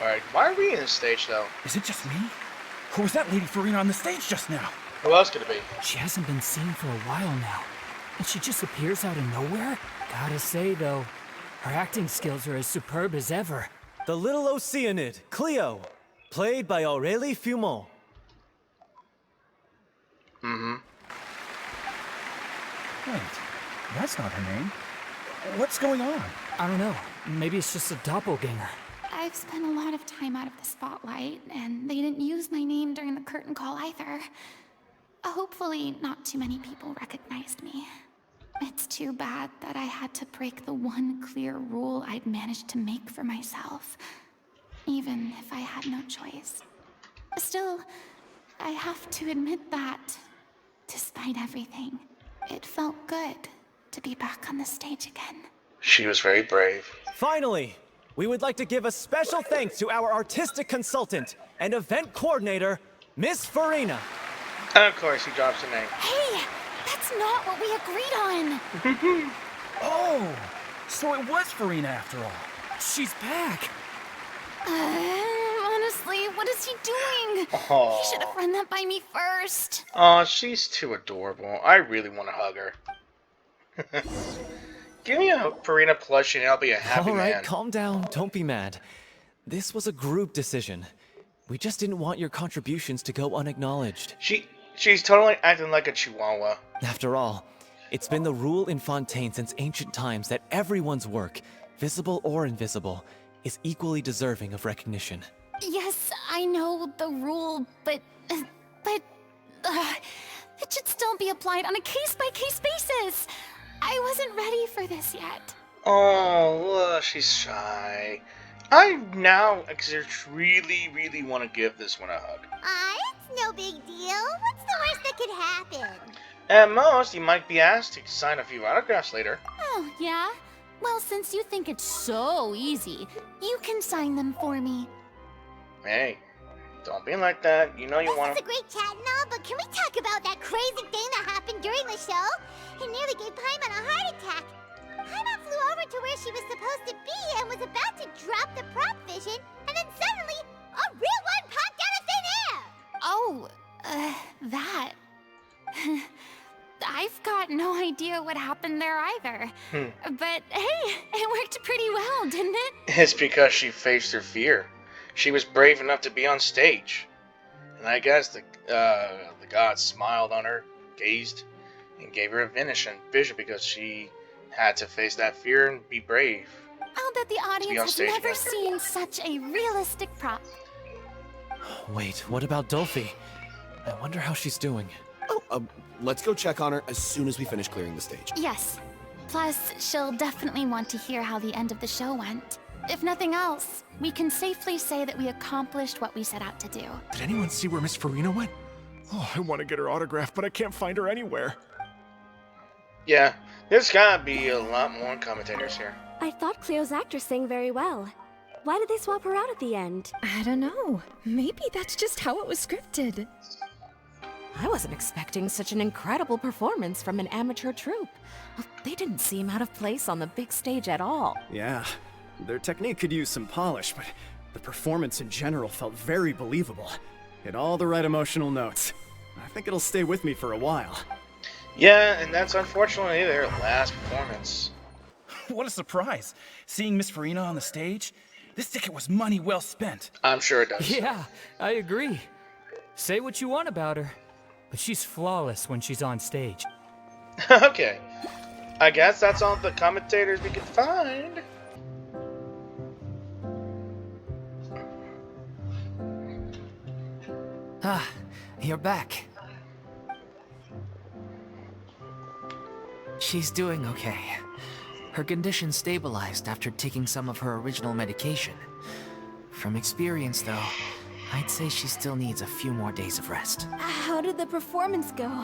Alright, why are we in the stage though? Is it just me? Or was that Lady Furina on the stage just now? Who else could it be? She hasn't been seen for a while now, and she just appears out of nowhere? Gotta say, though, her acting skills are as superb as ever. The little Oceanid, Cleo, played by Aurélie Fumont. Mm-hmm. Wait, that's not her name. What's going on? I don't know. Maybe it's just a doppelganger. I've spent a lot of time out of the spotlight, and they didn't use my name during the curtain call either. Hopefully, not too many people recognized me. It's too bad that I had to break the one clear rule I'd managed to make for myself, even if I had no choice. Still, I have to admit that, despite everything, it felt good to be back on the stage again. She was very brave. Finally, we would like to give a special thanks to our artistic consultant and event coordinator, Miss Furina. And of course, he drops the name. Hey, that's not what we agreed on. Oh, so it was Furina after all. She's back! Honestly, what is he doing? Oh. He should have run that by me first. Oh, she's too adorable. I really want to hug her. Give me a Furina plushie and I'll be a happy All right, man. calm down. Don't be mad. This was a group decision. We just didn't want your contributions to go unacknowledged. She's totally acting like a chihuahua. After all, it's been the rule in Fontaine since ancient times that everyone's work, visible or invisible, is equally deserving of recognition. Yes, I know the rule, but it should still be applied on a case-by-case basis. I wasn't ready for this yet. Oh, look, she's shy. I now really, really want to give this one a hug. It's no big deal. What's the worst that could happen? At most, you might be asked to sign a few autographs later. Oh, yeah? Well, since you think it's so easy, you can sign them for me. Hey, don't be like that. You know you want This is a great chat and all, but can we talk about that crazy thing that happened during the show? and nearly gave Paimon a heart attack. Paimon flew over to where she was supposed to be and was about to drop the prop vision, and then suddenly, a real one popped out of thin air! Oh, that. I've got no idea what happened there either. But hey, it worked pretty well, didn't it? It's because she faced her fear. She was brave enough to be on stage. And I guess the gods smiled on her, gazed, and gave her a vision because she had to face that fear and be brave. I'll bet the audience has never seen such a realistic prop. Wait, what about Dolphy? I wonder how she's doing. Oh, let's go check on her as soon as we finish clearing the stage. Yes. Plus, she'll definitely want to hear how the end of the show went. If nothing else, we can safely say that we accomplished what we set out to do. Did anyone see where Miss Furina went? Oh, I want to get her autograph, but I can't find her anywhere. Yeah, there's gotta be a lot more commentators here. I thought Cleo's actress sang very well. Why did they swap her out at the end? I don't know. Maybe that's just how it was scripted. I wasn't expecting such an incredible performance from an amateur troupe. They didn't seem out of place on the big stage at all. Yeah, their technique could use some polish, but the performance in general felt very believable. Hit all the right emotional notes. I think it'll stay with me for a while. Yeah, and that's unfortunately their last performance. What a surprise! Seeing Miss Furina on the stage? This ticket was money well spent. I'm sure it does. Yeah, I agree. Say what you want about her, but she's flawless when she's on stage. Okay. I guess that's all the commentators we can find. Ah, you're back. She's doing okay. Her condition stabilized after taking some of her original medication. From experience, though, I'd say she still needs a few more days of rest. How did the performance go?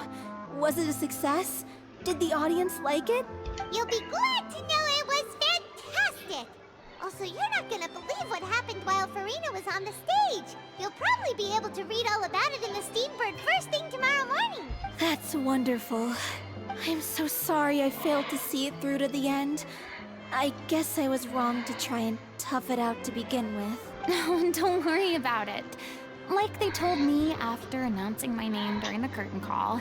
Was it a success? Did the audience like it? You'll be glad to know it was fantastic! Also, you're not gonna believe what happened while Furina was on the stage. You'll probably be able to read all about it in the Steambird first thing tomorrow morning. That's wonderful. I'm so sorry I failed to see it through to the end. I guess I was wrong to try and tough it out to begin with. No, don't worry about it. Like they told me after announcing my name during the curtain call,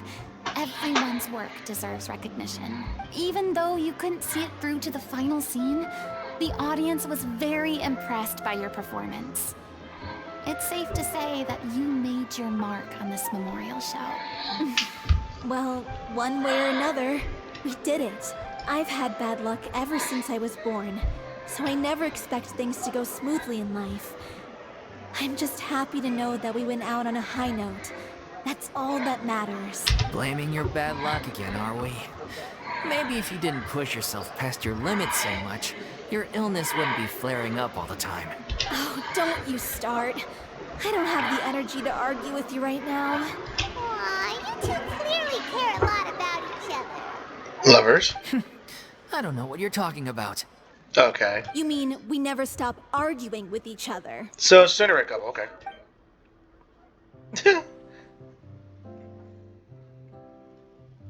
everyone's work deserves recognition. Even though you couldn't see it through to the final scene, the audience was very impressed by your performance. It's safe to say that you made your mark on this memorial show. Well, one way or another, we did it. I've had bad luck ever since I was born, so I never expect things to go smoothly in life. I'm just happy to know that we went out on a high note. That's all that matters. Blaming your bad luck again, are we? Maybe if you didn't push yourself past your limits so much, your illness wouldn't be flaring up all the time. Oh, don't you start. I don't have the energy to argue with you right now. Aw, you two clearly care a lot about each other. Lovers? I don't know what you're talking about. Okay. You mean we never stop arguing with each other? So, Cinderella couple, okay.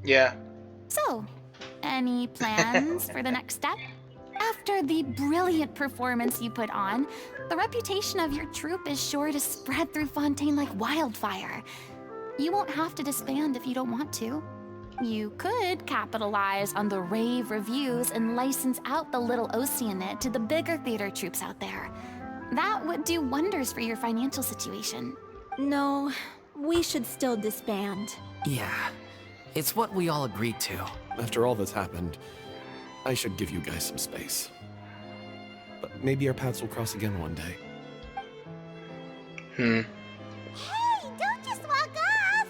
Yeah. So, any plans for the next step? After the brilliant performance you put on, the reputation of your troupe is sure to spread through Fontaine like wildfire. You won't have to disband if you don't want to. You could capitalize on the rave reviews and license out the Little Oceanid to the bigger theater troupes out there. That would do wonders for your financial situation. No, we should still disband. Yeah, it's what we all agreed to. After all that's happened, I should give you guys some space. But maybe our paths will cross again one day. Hey, don't just walk off!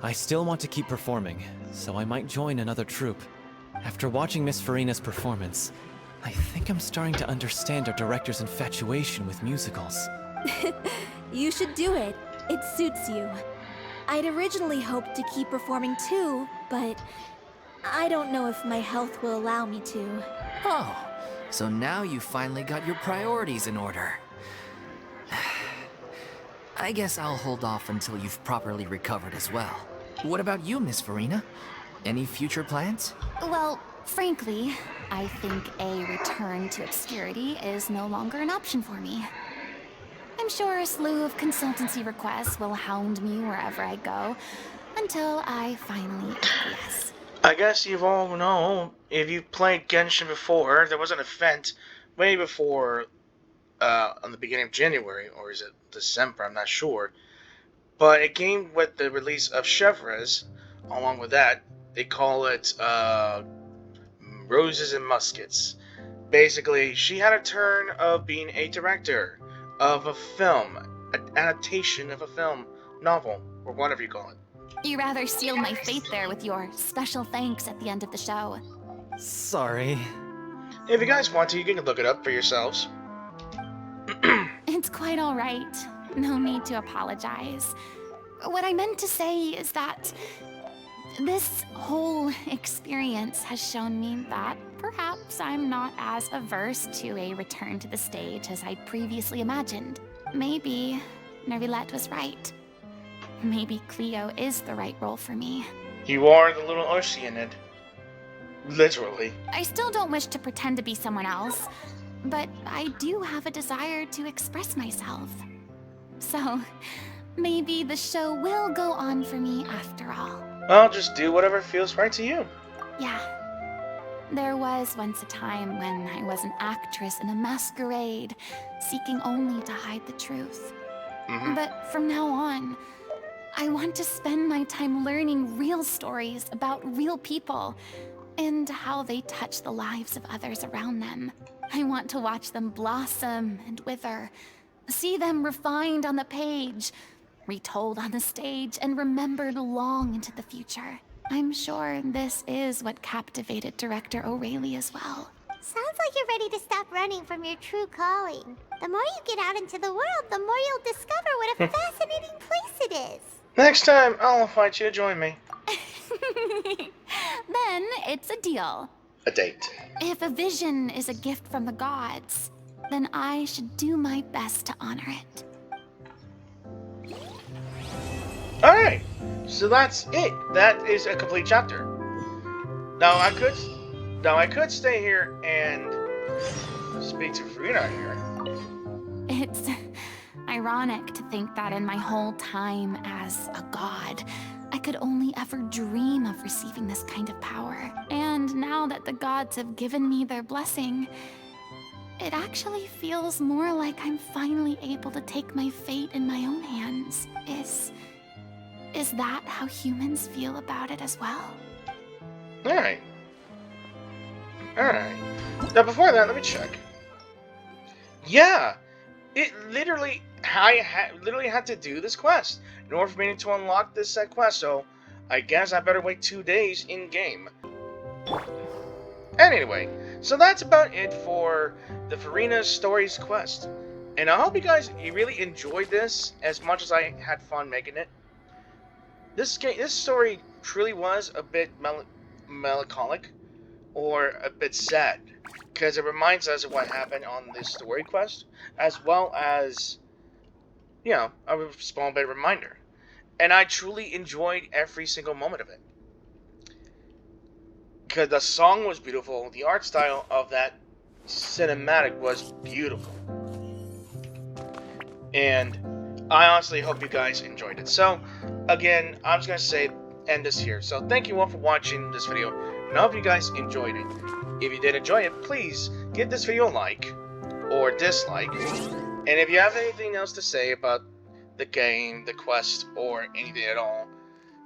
I still want to keep performing, so I might join another troupe. After watching Miss Furina's performance, I think I'm starting to understand our director's infatuation with musicals. You should do it. It suits you. I'd originally hoped to keep performing too, but I don't know if my health will allow me to. Oh, so now you finally got your priorities in order. I guess I'll hold off until you've properly recovered as well. What about you, Miss Furina? Any future plans? Well, frankly, I think a return to obscurity is no longer an option for me. I'm sure a slew of consultancy requests will hound me wherever I go, until I finally acquiesce. I guess you've all know, if you've played Genshin before, there was an event way before, on the beginning of January, or is it December, I'm not sure. But it came with the release of Chevres. Along with that, they call it, Roses and Muskets. Basically, she had a turn of being a director of a film, an adaptation of a film, novel, or whatever you call it. You rather sealed my fate there with your special thanks at the end of the show. Sorry. If you guys want to, you can look it up for yourselves. It's quite all right. No need to apologize. What I meant to say is that this whole experience has shown me that perhaps I'm not as averse to a return to the stage as I previously imagined. Maybe Nervilette was right. Maybe Cleo is the right role for me. You are the little Oceanid. Literally. I still don't wish to pretend to be someone else, but I do have a desire to express myself. So, maybe the show will go on for me after all. Well, just do whatever feels right to you. Yeah. There was once a time when I was an actress in a masquerade, seeking only to hide the truth. But from now on, I want to spend my time learning real stories about real people and how they touch the lives of others around them. I want to watch them blossom and wither, see them refined on the page, retold on the stage, and remembered long into the future. I'm sure this is what captivated director O'Reilly as well. Sounds like you're ready to stop running from your true calling. The more you get out into the world, the more you'll discover what a fascinating place it is. Next time, I'll invite you to join me. Then it's a deal. A date. If a vision is a gift from the gods, then I should do my best to honor it. Alright, so that's it. That is a complete chapter. Now I could stay here and speak to Furina here. It's ironic to think that in my whole time as a god, I could only ever dream of receiving this kind of power. And now that the gods have given me their blessing, it actually feels more like I'm finally able to take my fate in my own hands. Is that how humans feel about it as well? Alright. Alright. Now before that, let me check. Yeah! It literally, I literally had to do this quest in order for me to unlock this set quest, so I guess I better wait 2 days in-game. And anyway, so that's about it for the Furina Stories quest. And I hope you guys really enjoyed this as much as I had fun making it. This story truly was a bit melancholic, or a bit sad, because it reminds us of what happened on this story quest, as well as, you know, a small bit of reminder. And I truly enjoyed every single moment of it. Because the song was beautiful, the art style of that cinematic was beautiful. And I honestly hope you guys enjoyed it. So, again, I'm just going to end this here. So, thank you all for watching this video, and I hope you guys enjoyed it. If you did enjoy it, please give this video a like, or dislike. And if you have anything else to say about the game, the quest, or anything at all,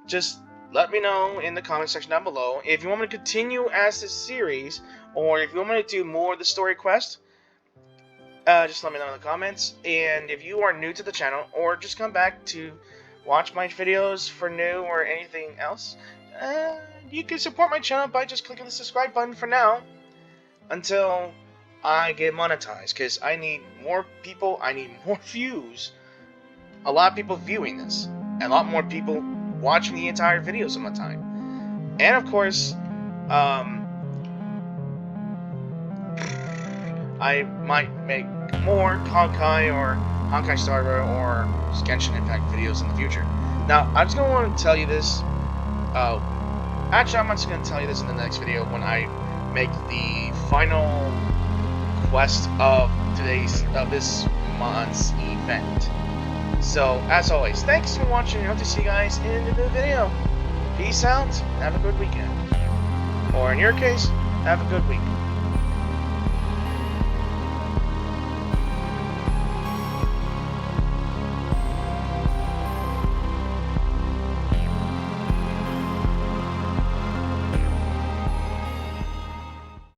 just let me know in the comment section down below. If you want me to continue as this series, or if you want me to do more of the story quest, just let me know in the comments. And if you are new to the channel, or just come back to watch my videos for new or anything else, you can support my channel by just clicking the subscribe button for now, until I get monetized, because I need more people, I need more views. A lot of people viewing this, and a lot more people watching the entire videos of my time. And of course, I might make more Konkai or Honkai Star Rail or Genshin Impact videos in the future. Now, I'm just going to want to tell you this. Actually, I'm just going to tell you this in the next video when I make the final quest of this month's event. So, as always, thanks for watching. I hope to see you guys in the new video. Peace out. Have a good weekend. Or in your case, have a good week.